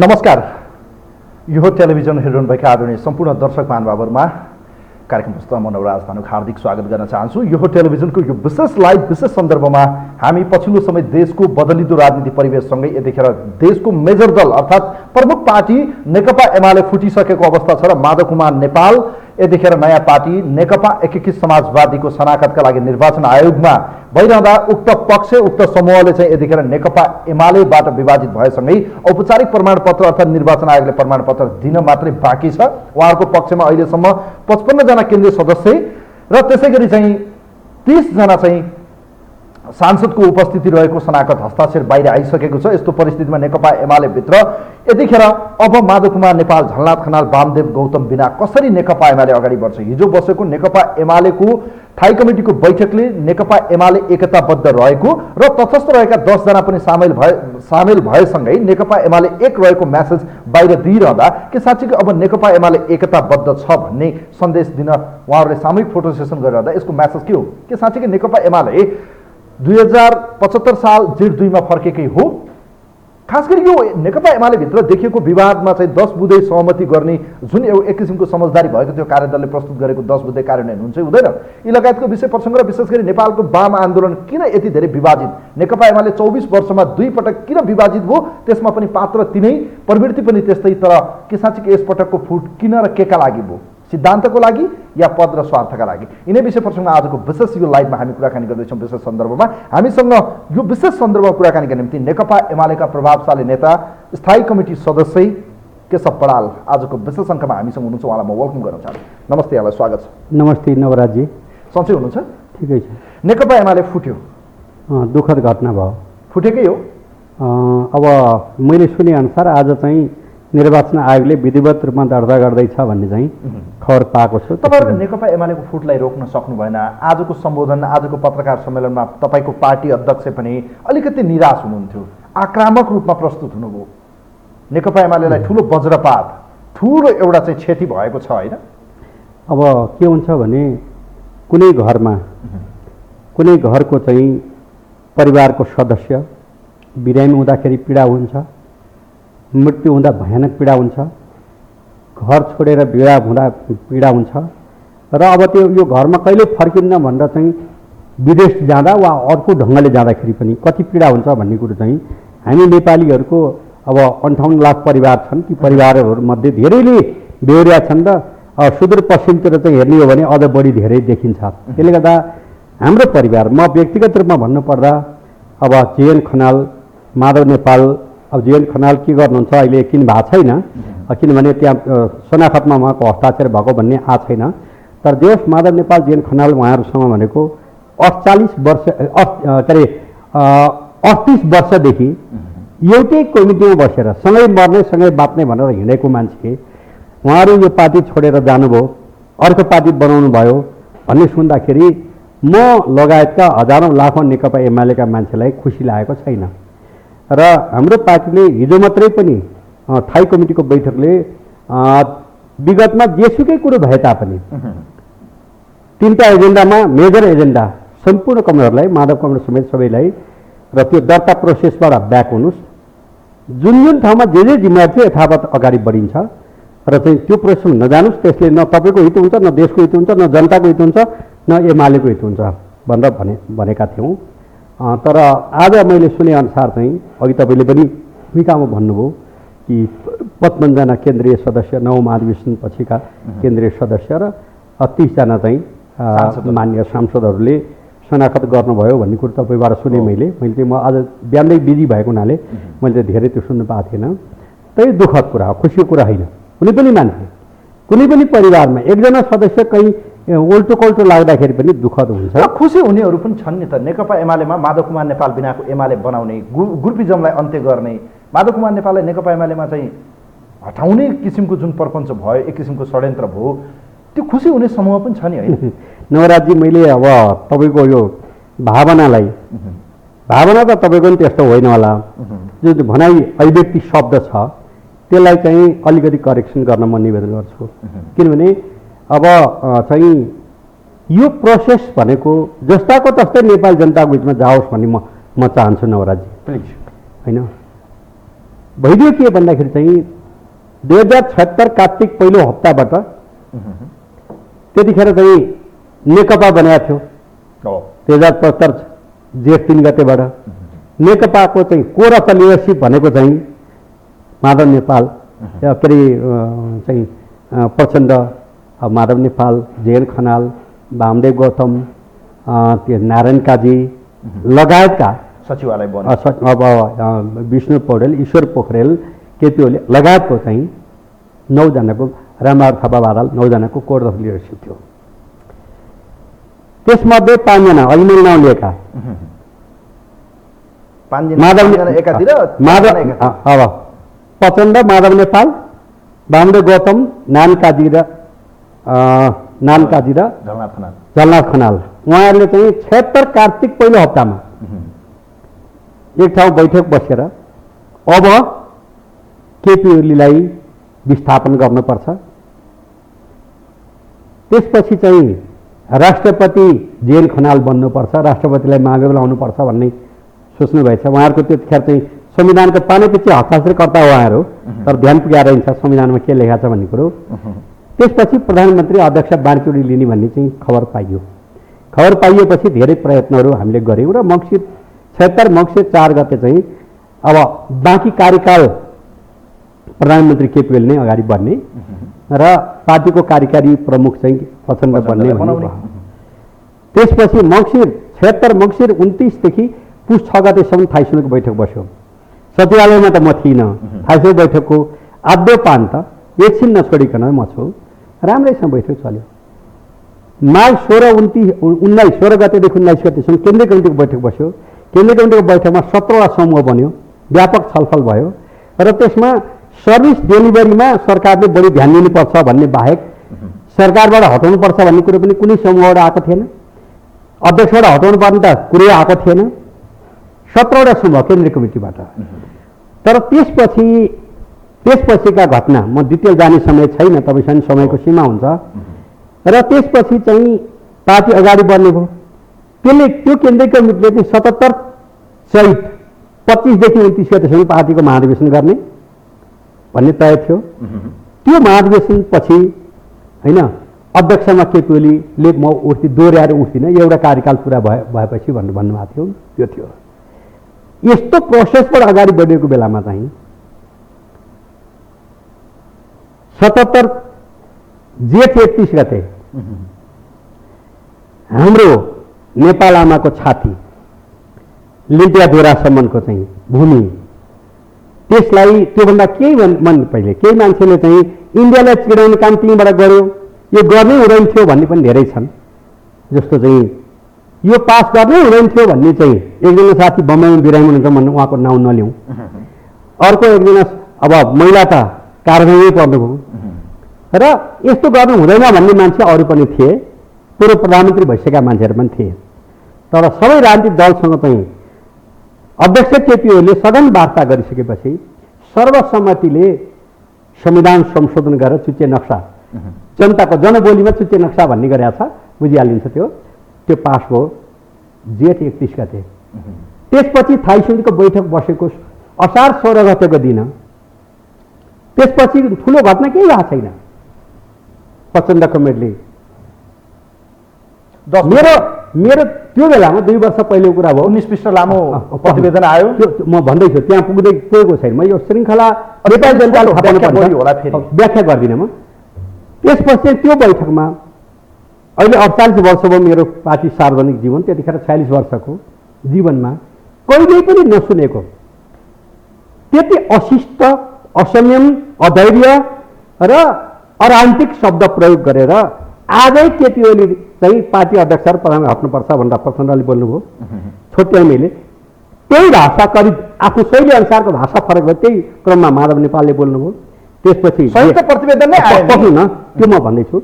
नमस्कार। यो टेलिभिजन हेरिरहनुभएका आदरणीय सम्पूर्ण दर्शक महानुभावहरुमा कार्यक्रम प्रस्तुता म नवराज धानुक हार्दिक स्वागत गर्न चाहन्छु। यो टेलिभिजनको यो विशेष लाइभ विशेष सन्दर्भमा हामी पछिल्लो समय देशको बदलिदो राजनीतिक परिवेशसँगै यतिखेर देशको मेजर दल अर्थात् प्रमुख पार्टी नेकपा एमाले फुटिसकेको अवस्था छ र माधव कुमार नेपाल यतिखेर नयाँ पार्टी नेकपा एकीकृत समाजवादीको शनाखतका लागि निर्वाचन आयोगमा भइरहँदा उक्त पक्ष उक्त समूहले चाहिँ यतिखेर नेकपा एमालेबाट विभाजित भएसँगै औपचारिक प्रमाणपत्र अर्थात् निर्वाचन आयोगले प्रमाणपत्र दिन मात्रै बाँकी छ। उहाँहरूको पक्षमा अहिलेसम्म 55 जना केन्द्रीय सदस्य र त्यसैगरी चाहिँ 30 जना चाहिँ सांसदको उपस्थिति रहेको शनाखत हस्ताक्षर बाहिर आइसकेको छ। यस्तो परिस्थितिमा नेकपा एमाले भित्र यतिखेर अब माधव कुमार नेपाल, झलनाथ खनाल, वामदेव गौतम बिना कसरी नेकपा एमाले अगाडि बढ्छ? हिजो बसेको नेकपा एमालेको स्थायी कमिटीको बैठकले नेकपा एमाले एकताबद्ध रहेको र तटस्थ रहेका 10 जना पनि सामेल भएसँगै नेकपा एमाले एक रहेको मेसेज बाहिर दिइरहँदा के साँच्चै अब नेकपा एमाले एकताबद्ध छ भन्ने सन्देश दिन उहाँहरूले सामूहिक फोटो सेसन गरिरहँदा यसको मेसेज के हो? के साँच्चै नेकपा एमाले 2075 साल जेठ 2 मा फर्केकै हो? खास गरी यो नेकपा एमाले भित्र देखिएको विवादमा चाहिँ 10 बुँदे सहमति गर्ने जुन एक किसिमको समझदारी भएको थियो कार्यदलले प्रस्तुत गरेको 10 बुँदे कार्यान्वयन हुन्छ हुँदैन, यी लगायतको विषय प्रसङ्ग र विशेष गरी नेपालको वाम आन्दोलन किन यति धेरै विभाजित, नेकपा एमाले 24 वर्षमा 2 पटक किन विभाजित भयो, त्यसमा पनि पात्र तिनै, प्रवृत्ति पनि त्यस्तै, तर के साँच्चै यसपटकको फुट किन र केका लागि भयो? सिद्धान्तको लागि या पद र स्वार्थका लागि? यिनै विषय प्रसङ्गमा आजको विशेष यो लाइभमा हामी कुराकानी गर्दैछौँ। विशेष सन्दर्भमा हामीसँग यो विशेष सन्दर्भमा कुराकानीका निम्ति नेकपा एमालेका प्रभावशाली नेता स्थायी कमिटी सदस्य केशव बडाल आजको विशेष अङ्कमा हामीसँग हुनुहुन्छ। उहाँलाई म वेलकम गर्न चाहन्छु। नमस्ते, यहाँलाई स्वागत छ। नमस्ते नवराजजी। सन्चै हुनुहुन्छ? ठिकै छ। नेकपा एमाले फुट्यो, दुःखद घटना भयो। फुटेकै हो। अब मैले सुने अनुसार आज चाहिँ निर्वाचन आयोगले विधिवत रूपमा दर्ता गर्दैछ भन्ने चाहिँ खबर पाएको छु। तपाईहरुले नेकपा एमालेको फुटलाई रोक्न सक्नु भएन। आजको सम्बोधन, आजको पत्रकार सम्मेलनमा तपाईको पार्टी अध्यक्ष पनि अलिकति निराश हुनुहुन्थ्यो, आक्रामक रूपमा प्रस्तुत हुनुभयो। नेकपा एमालेलाई ठुलो वज्रपात, ठुलो एउटा चाहिँ क्षति भएको छ हैन? अब के हुन्छ भने कुनै घरमा कुनै घरको चाहिँ परिवारको सदस्य बिरामी हुँदाखेरि पीडा हुन्छ, मृत्यु हुँदा भयानक पीडा हुन्छ, घर छोडेर बिहा हुँदा पीडा हुन्छ र अब त्यो यो घरमा कहिले फर्किन्न भनेर चाहिँ विदेश जाँदा वा अर्को ढङ्गले जाँदाखेरि पनि कति पीडा हुन्छ भन्ने कुरो चाहिँ हामी नेपालीहरूको अब 58 लाख परिवार छन्। ती परिवारहरूमध्ये धेरैले बेहोरिया छन् र सुदूरपश्चिमतिर चाहिँ हेर्ने हो भने अझ बढी धेरै देखिन्छ। त्यसले गर्दा हाम्रो परिवार, म व्यक्तिगत रूपमा भन्नुपर्दा अब जेएन खनाल, माधव नेपाल, अब जेएन खनाल के गर्नुहुन्छ अहिले किन भएको छैन, किनभने त्यहाँ शनाखतमा उहाँको हस्ताक्षर भएको भन्ने आएको छैन। तर देश माधव नेपाल, जेएन खनाल उहाँहरूसँग भनेको 38 वर्षदेखि एउटै कमिटीमा बसेर सँगै मर्ने सँगै बाँच्ने भनेर हिँडेको मान्छे उहाँहरू यो पार्टी छोडेर जानुभयो, अर्को पार्टी बनाउनु भयो भन्ने सुन्दाखेरि म लगायतका हजारौँ लाखौँ नेकपा एमालेका मान्छेलाई खुसी लागेको छैन। र हाम्रो पार्टीले हिजो मात्रै पनि स्थायी कमिटीको बैठकले विगतमा जेसुकै कुरो भए तापनि 3टा एजेन्डामा मेजर एजेन्डा सम्पूर्ण कमरेडरलाई, माधव कमरेड समेत सबैलाई र त्यो दर्ता प्रोसेसबाट ब्याक हुनुहोस्, जुन ठाउँमा जे जिम्मेवारी थियो यथावत अगाडि बढिन्छ र चाहिँ त्यो प्रोसेसमा नजानुहोस्। त्यसले न तपाईँको हित हुन्छ, न देशको हित हुन्छ, न जनताको हित हुन्छ, न एमालेको हित हुन्छ भनेर भनेका थियौँ। तर आज मैले सुने अनुसार चाहिँ अघि तपाईँले पनि भूमिकामा भन्नुभयो कि 55 जना केन्द्रीय सदस्य, 9 महाधिवेशन पछिका केन्द्रीय सदस्य र 30 जना चाहिँ मान्य सांसदहरूले शनाखत गर्नुभयो भन्ने कुरो तपाईँबाट सुने मैले चाहिँ म आज बिहानै बिजी भएको हुनाले मैले धेरै त्यो सुन्नु पाएको थिएन। त्यही दुःखद कुरा हो, खुसीको कुरा होइन। कुनै पनि मान्छे, कुनै पनि परिवारमा एकजना सदस्य कहीँ उल्टो कल्टो लाग्दाखेरि पनि दुःखद हुन्छ। खुसी हुनेहरू पनि छन् नि त। नेकपा एमालेमा माधव कुमार नेपाल बिनाको एमाले बनाउने, ग्रुपिजमलाई अन्त्य गर्ने, माधव कुमार नेपाललाई नेकपा एमालेमा चाहिँ हटाउने किसिमको जुन प्रपञ्च भयो, एक किसिमको षड्यन्त्र भयो, त्यो खुसी हुने समूह पनि छ नि होइन? नवराजजी, मैले अब तपाईँको यो भावनालाई, भावना त तपाईँको पनि त्यस्तो होइन होला, जुन भनाइ अभिव्यक्ति शब्द छ त्यसलाई चाहिँ अलिकति करेक्सन गर्न म निवेदन गर्छु। किनभने अब चाहिँ यो प्रोसेस भनेको जस्ताको तस्तै नेपाल जनताको बिचमा जाओस् भन्ने म चाहन्छु नवराजजी, प्लिज। होइन, भइदियो के भन्दाखेरि चाहिँ 2076 कार्तिक पहिलो हप्ताबाट त्यतिखेर चाहिँ नेकपा बनाएको थियो। 2075 जेठ 3 गतेबाट नेकपाको चाहिँ कोर अफ लिडरसिप भनेको चाहिँ माधव नेपाल के अरे चाहिँ प्रचण्ड, माधव नेपाल, जेएन खनाल, वामदेव गौतम, त्यो नारायण काजी लगायतका सचिवालय अब विष्णु पौडेल, ईश्वर पोखरेल, केपी ओली लगायतको चाहिँ 9 जनाको, रामबहादुर थापा बादल 9 जनाको कोर अफ लिडरसिप थियो। त्यसमध्ये 5 जना अहिले मैले नाउँ लिएका अब प्रचण्ड, माधव नेपाल, वामदेव गौतम, नारायण काजी र झलनाथ खनाल, उहाँहरूले चाहिँ 76 कार्तिक पहिलो हप्तामा एक ठाउँ बैठक बसेर अब केपी ओलीलाई विस्थापन गर्नुपर्छ, त्यसपछि चाहिँ राष्ट्रपति जेएन खनाल बन्नुपर्छ, राष्ट्रपतिलाई मागे बोलाउनुपर्छ भन्ने सोच्नु भएछ। उहाँहरूको त्यतिखेर चाहिँ संविधानको पानीपछि हस्ताक्षरकर्ता उहाँहरू, तर ध्यान पुर्याएर रहन्छ संविधानमा के लेखाएको छ भन्ने कुरो। त्यसपछि प्रधानमन्त्री अध्यक्ष बाँडचुँडी लिने भन्ने चाहिँ खबर पाइयो। खबर पाइएपछि धेरै प्रयत्नहरू हामीले गऱ्यौँ र मङ्सिर 76 मङ्सिर 4 गते चाहिँ अब बाँकी कार्यकाल प्रधानमन्त्री केपी ओली नै अगाडि बढ्ने र पार्टीको कार्यकारी प्रमुख चाहिँ प्रचण्ड बन्ने भन्ने। त्यसपछि मङ्सिर 76 मङ्सिर 29 देखि पुस 6 गतेसम्म थाइसुनको बैठक बस्यो। सचिवालयमा त म थिइनँ, थाइसुको बैठकको आधो पान त एकछिन नछोडिकन म छु, राम्रैसँग बैठक चल्यो। माघ 16 गतेदेखि 19 गतेसम्म केन्द्रीय कमिटीको बैठक बस्यो। केन्द्रीय कमिटीको बैठकमा 17वटा समूह बन्यो, व्यापक छलफल भयो र त्यसमा सर्भिस डेलिभरीमा सरकारले बढी ध्यान दिनुपर्छ भन्ने बाहेक सरकारबाट हटाउनुपर्छ भन्ने कुरो पनि कुनै समूहबाट आएको थिएन, अध्यक्षबाट हटाउनु पर्ने त कुरै आएको थिएन। 17वटा समूह केन्द्रीय कमिटीबाट। तर त्यसपछिका घटना म डिटेल जाने समय छैन, तपाईँसँग समयको सीमा हुन्छ र त्यसपछि चाहिँ पार्टी अगाडि बढ्ने भयो। त्यो केन्द्रीय कमिटीले चाहिँ 77 चैत 25 देखि 29 गतेसम्म पार्टीको महाधिवेशन गर्ने भन्ने तय थियो। त्यो महाधिवेशन पछि होइन अध्यक्षमा केपी ओलीले म दोहोऱ्याएर उठ्दिनँ, एउटा कार्यकाल पुरा भएपछि भनेर भन्नुभएको थियो। त्यो थियो। यस्तो प्रोसेसबाट अगाडि बढेको बेलामा चाहिँ 77 जेठ 31 गते हाम्रो नेपाल आमाको छाती लिम्पियाधुरासम्मको चाहिँ भूमि, त्यसलाई त्योभन्दा केही पहिले केही मान्छेले चाहिँ इन्डियालाई चिडाउने काम त्यहीँबाट गर्यो, यो गर्नै हुँदैन थियो भन्ने पनि धेरै छन्। जस्तो चाहिँ यो पास गर्नै हुँदैन थियो भन्ने चाहिँ एकजना साथी बम्बईमा बिरामी हुनुहुन्छ भन्नु, उहाँको नाउँ नलिउँ। अर्को एकजना अब महिला त कारबाहीमै पर्नुभयो र यस्तो गर्नु हुँदैन भन्ने मान्छे अरू पनि थिए, पूर्व प्रधानमन्त्री भइसकेका मान्छेहरू पनि थिए। तर सबै राजनीतिक दलसँग चाहिँ अध्यक्ष केपी ओलीले सघन वार्ता गरिसकेपछि सर्वसम्मतिले संविधान संशोधन गरेर चुच्चे नक्सा, जनताको जनबोलीमा चुच्चे नक्सा भन्ने गरेका छ, बुझिहालिन्छ। त्यो पास भयो जेठ 31 गते। त्यसपछि थाइसुनको बैठक बसेको असार 16 गतेको दिन। त्यसपछि ठुलो घटना केही भएको छैन। प्रचण्ड कमेडले मेरो त्यो बेलामा 2 वर्ष पहिलेको कुरा भयो। 19 पृष्ठ लामो प्रतिवेदन आयो। म भन्दैछु त्यहाँ पुग्दै पुगेको छैन। म यो श्रृङ्खला नेपाली जनताले व्याख्या गर्दिनँ म। त्यसपछि त्यो बैठकमा अहिले 48 वर्ष भयो मेरो पार्टी सार्वजनिक जीवन, त्यतिखेर 46 वर्षको जीवनमा कहिल्यै पनि नसुनेको त्यति अशिष्ट, असंयम, अधैर्य र अराजनीतिक शब्द प्रयोग गरेर आजै केपी ओली चाहिँ पार्टी अध्यक्ष र प्रधान हट्नुपर्छ भनेर प्रचण्डले बोल्नुभयो। छोट्याइमेले त्यही भाषा करिब आफ्नो शैली अनुसारको भाषा फरक भयो, त्यही क्रममा माधव नेपालले बोल्नुभयो। त्यसपछि संयुक्त प्रतिवेदन नै आयो न, त्यो म भन्दैछु।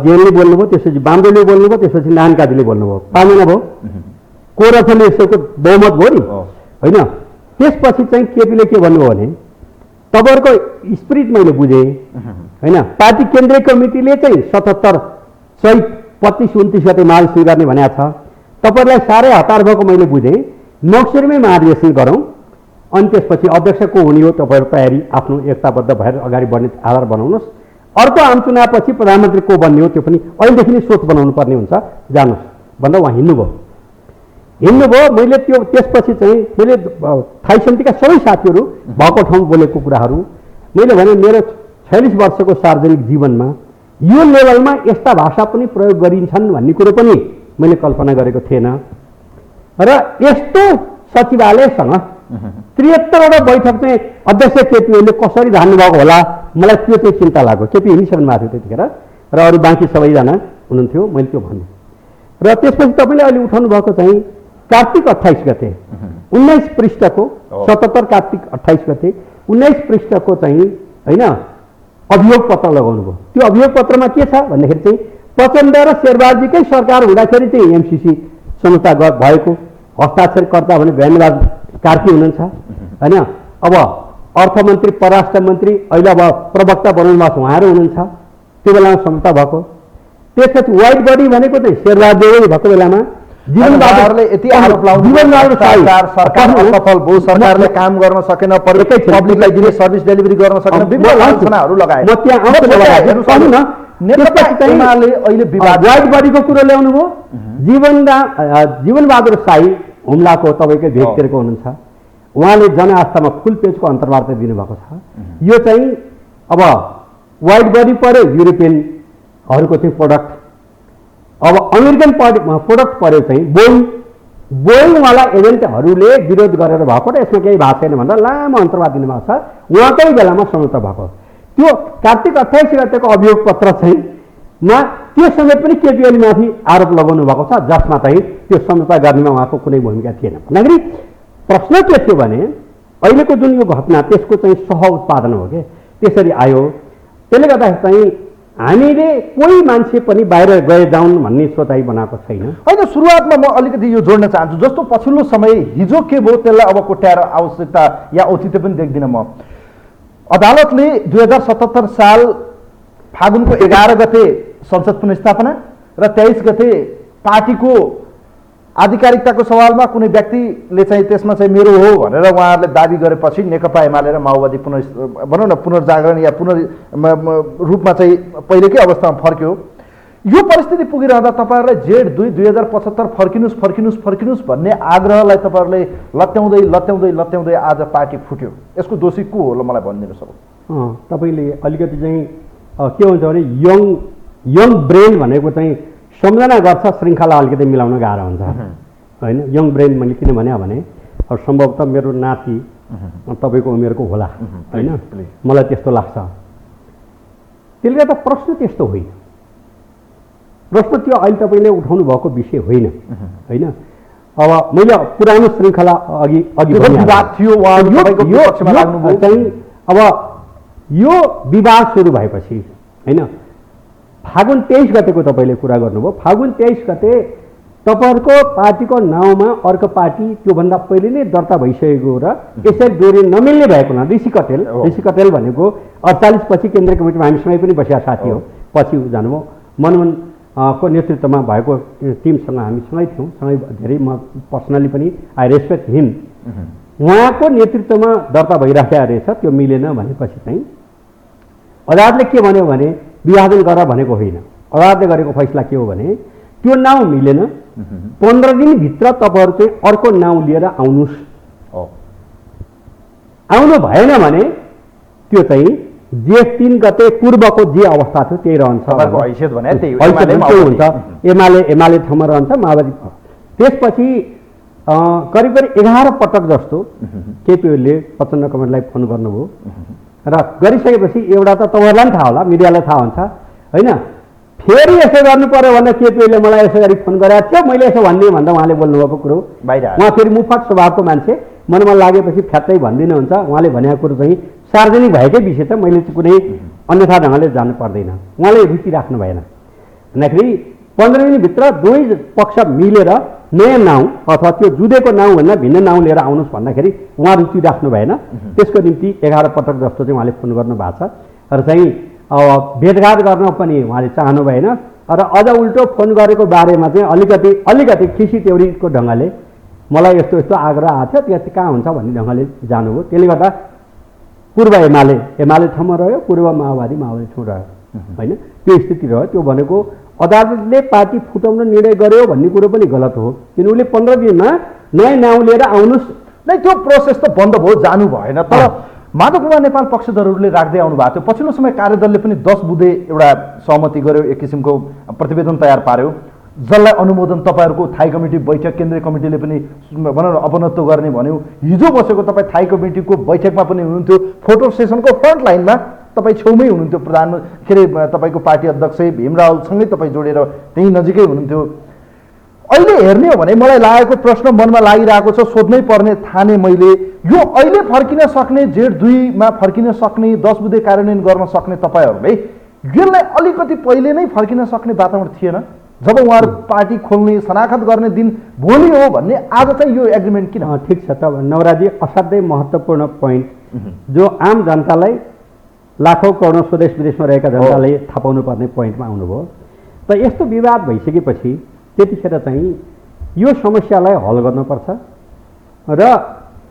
जेएनले बोल्नुभयो, त्यसपछि बामदेवले बोल्नुभयो, त्यसपछि नारायण काजीले बोल्नुभयो। 5 जना भयो। कोरथले यसको बहुमत भयो नि, होइन? त्यसपछि चाहिँ केपीले के भन्नुभयो भने तपाईँहरूको स्पिरिट मैले बुझेँ, होइन? पार्टी केन्द्रीय कमिटीले चाहिँ 77 चैत 25-29 गते महाधिवेशन गर्ने भनेको छ। तपाईँहरूलाई साह्रै हतार भएको मैले बुझेँ। मक्सिरमै महाधिवेशन गरौँ अनि त्यसपछि अध्यक्ष को हुने हो तपाईँहरू तयारी आफ्नो एकताबद्ध भएर अगाडि बढ्ने आधार बनाउनुहोस्। अर्को आम चुनावपछि प्रधानमन्त्री को बन्ने हो त्यो पनि अहिलेदेखि नै सोच बनाउनु पर्ने हुन्छ, जानुहोस् भन्दा उहाँ हिँड्नुभयो। मैले त्यो त्यसपछि चाहिँ मैले थाई समितिका सबै साथीहरू भएको ठाउँ बोलेको कुराहरू मैले भने मेरो 46 वर्षको सार्वजनिक जीवनमा यो लेभलमा यस्ता भाषा पनि प्रयोग गरिन्छन् भन्ने कुरो पनि मैले कल्पना गरेको थिएन। र यस्तो सचिवालयसँग 73वटा बैठक चाहिँ अध्यक्ष केपी ओलीले कसरी धान्नुभएको होला, मलाई त्यो चाहिँ चिन्ता लाग्यो। केपी हिँडिसक्नु भएको थियो त्यतिखेर र अरू बाँकी सबैजना हुनुहुन्थ्यो, मैले त्यो भने। र त्यसपछि तपाईँले अहिले उठाउनु भएको चाहिँ कार्तिक 28 गते 19 पृष्ठको 77 कार्तिक 28 गते 19 पृष्ठको चाहिँ होइन अभियोग पत्र लगाउनु भयो। त्यो अभियोग पत्रमा के छ भन्दाखेरि चाहिँ प्रचण्ड र शेरबहादुरजीकै सरकार हुँदाखेरि चाहिँ एमसीसी संस्था भएको हस्ताक्षरकर्ता भने ज्ञानराज कार्की हुनुहुन्छ होइन। अब अर्थमन्त्री परराष्ट्र मन्त्री अहिले अब प्रवक्ता बनाउनु भएको उहाँहरू हुनुहुन्छ, त्यो बेलामा संस्था भएको। त्यसपछि वाइट बडी भनेको चाहिँ शेरबहादुर भएको बेलामा सरकारले काम गर्न सकेन, पब्लिकलाई दिने सर्भिस डेलिभरी गर्न सकेन, विभिन्न लान्छनाहरू लगाए। वाइट बडीको कुरो ल्याउनु भयो। जीवनबहादुर साई हुम्लाको तपाईँकै भेगतिरको हुनुहुन्छ, उहाँले जनआस्थामा फुल पेजको अन्तर्वार्ता दिनुभएको छ। यो चाहिँ अब वाइट बडी पऱ्यो युरोपियनहरूको चाहिँ प्रोडक्ट, अब अमेरिकन प्रोडक्ट पऱ्यो चाहिँ बोइङवाला एजेन्टहरूले विरोध गरेर भएको र यसमा केही भएको छैन भनेर लामो अन्तर्वाद दिनुभएको छ। उहाँकै बेलामा संयुक्त भएको त्यो कार्तिक 28 गतेको अभियोग पत्र चाहिँ त्यो समेत पनि केपी ओलीमाथि आरोप लगाउनु भएको छ, जसमा चाहिँ त्यो सम्झौता गर्नेमा उहाँको कुनै भूमिका थिएन। भन्दाखेरि प्रश्न के थियो भने अहिलेको जुन यो घटना त्यसको चाहिँ सह उत्पादन हो कि त्यसरी आयो। त्यसले गर्दाखेरि चाहिँ हामीले कोही मान्छे पनि बाहिर गए जाउन् भन्ने सोचाइ बनाएको छैन। होइन, सुरुवातमा म अलिकति यो जोड्न चाहन्छु। जस्तो पछिल्लो समय हिजो के भयो त्यसलाई अब कोट्याएर आवश्यकता या औचित्य पनि देख्दिनँ म। अदालतले 2077 साल फागुनको 11 गते संसद पुनर्स्थापना र 23 गते पार्टीको आधिकारिकताको सवालमा कुनै व्यक्तिले चाहिँ त्यसमा चाहिँ मेरो हो भनेर उहाँहरूले दाबी गरेपछि नेकपा एमाले र माओवादी भनौँ न पुनर्जागरण या रूपमा चाहिँ पहिलेकै अवस्थामा फर्क्यो। यो परिस्थिति पुगिरहँदा तपाईँहरूलाई जेठ 2 2075 फर्किनुहोस् भन्ने आग्रहलाई तपाईँहरूले लत्याउँदै आज पार्टी फुट्यो। यसको दोषी को हो ल मलाई भनिदिनुहोस्। अब तपाईँले अलिकति चाहिँ के हुन्छ भने यङ ब्रेन भनेको चाहिँ सम्झना गर्छ, श्रृङ्खला अलिकति मिलाउन गाह्रो हुन्छ होइन। यङ ब्रेन मैले किन भने अब सम्भवतः मेरो नाति तपाईँको उमेरको होला होइन, मलाई त्यस्तो लाग्छ। त्यसले गर्दा प्रश्न त्यस्तो होइन, प्रश्न त्यो अहिले तपाईँले उठाउनु भएको विषय होइन होइन। अब मैले पुरानो श्रृङ्खला अघि थियो चाहिँ अब यो विवाद सुरु भएपछि होइन फागुन 23 गतेको तपाईँले कुरा गर्नुभयो। फागुन 23 गते तपाईँहरूको पार्टीको नाउँमा अर्को पार्टी त्योभन्दा पहिले नै दर्ता भइसकेको र यसरी जोडी नमिल्ने भएको हुनाले ऋषि कटेल भनेको 48 पछि केन्द्रीय कमिटीमा हामीसँगै पनि बसेका साथी हो, पछि जानुभयो। मनमोहन को नेतृत्वमा भएको टिमसँग हामी सँगै थियौँ, सँगै धेरै म पर्सनली पनि आई रेस्पेक्ट हिम। उहाँको नेतृत्वमा दर्ता भइराखेको रहेछ, त्यो मिलेन भनेपछि चाहिँ अदालतले के भन्यो भने विभाजन गर भनेको होइन। अदालतले गरेको फैसला के हो भने त्यो नाउँ मिलेन, 15 दिनभित्र तपाईँहरू चाहिँ अर्को नाउँ लिएर आउनुहोस्। आउनु भएन भने त्यो चाहिँ जेठ 3 गते पूर्वको जे अवस्था थियो त्यही रहन्छ हुन्छ। एमाले ठाउँमा रहन्छ, माओवादी। त्यसपछि करिब 11 पटक जस्तो केपी ओलीले प्रचण्ड कमरेडलाई फोन गर्नुभयो र गरिसकेपछि एउटा त तपाईँहरूलाई पनि थाहा होला, मिडियालाई थाहा हुन्छ होइन। फेरि यसो गर्नु पर्यो भने केपी ओलीले मलाई यसो गरी फोन गरेको थियो, मैले यसो भन्ने भन्दा उहाँले बोल्नुभएको कुरो उहाँ फेरि मुफट स्वभावको मान्छे, मनमा लागेपछि फ्याट्टै भनिदिनुहुन्छ। उहाँले भनेको कुरो चाहिँ सार्वजनिक भएकै विषय त मैले कुनै अन्यथा ढङ्गले जानु पर्दैन, उहाँले रुचि राख्नु भएन। भन्दाखेरि 15 दिनभित्र दुवै पक्ष मिलेर नयाँ नाउँ अथवा त्यो जुधेको नाउँभन्दा भिन्न नाउँ लिएर आउनुहोस् भन्दाखेरि उहाँ रुचि राख्नु भएन। त्यसको निम्ति 11 पटक जस्तो चाहिँ उहाँले फोन गर्नु भएको छ र चाहिँ भेटघाट गर्न पनि उहाँले चाहनु भएन र अझ उल्टो फोन गरेको बारेमा चाहिँ अलिकति खिसी तेउरीको ढङ्गले मलाई यस्तो यस्तो आग्रह आएको थियो, त्यहाँ कहाँ हुन्छ भन्ने ढङ्गले जानुभयो। त्यसले गर्दा पूर्व एमाले ठाउँमा रह्यो, पूर्व माओवादी ठाउँ रह्यो होइन, त्यो स्थिति रह्यो। त्यो भनेको अदालतले पार्टी फुटाउन निर्णय गर्यो भन्ने कुरो पनि गलत हो, किन उसले 15 दिनमा नयाँ नाउँ लिएर आउनुहोस् नै, त्यो प्रोसेस त बन्द भयो, जानु भएन। तर माधव कुमार नेपाल पक्षधरहरूले राख्दै आउनु भएको थियो। पछिल्लो समय कार्यदलले पनि 10 बुँदे एउटा सहमति गर्यो, एक किसिमको प्रतिवेदन तयार पार्यो, जसलाई अनुमोदन तपाईँहरूको थाई कमिटी बैठक, केन्द्रीय कमिटीले पनि भनौँ न अपनत्व गर्ने भन्यो। हिजो बसेको तपाईँ थाई कमिटीको बैठकमा पनि हुनुहुन्थ्यो, फोटो सेसनको फ्रन्ट लाइनमा तपाईँ छेउमै हुनुहुन्थ्यो, के अरे तपाईँको पार्टी अध्यक्ष भीमरावसँगै तपाईँ जोडेर त्यहीँ नजिकै हुनुहुन्थ्यो। अहिले हेर्ने हो भने मलाई लागेको प्रश्न मनमा लागिरहेको छ, सोध्नै पर्ने ठाने मैले, यो अहिले फर्किन सक्ने, जेठ 2मा फर्किन सक्ने, 10 बुँदे कार्यान्वयन गर्न सक्ने तपाईँहरूले यसलाई अलिकति पहिले नै फर्किन सक्ने वातावरण थिएन? जब उहाँहरू पार्टी खोल्ने, शनाखत गर्ने दिन भोलि हो भन्ने, आज चाहिँ यो एग्रिमेन्ट किन? ठिक छ त नवराजी, असाध्यै महत्त्वपूर्ण पोइन्ट, जो आम जनतालाई, लाखौँ करोडौँ स्वदेश विदेशमा रहेका जनताले थाहा पाउनु पर्ने पोइन्टमा आउनुभयो। त यस्तो विवाद भइसकेपछि त्यतिखेर चाहिँ यो समस्यालाई हल गर्नुपर्छ र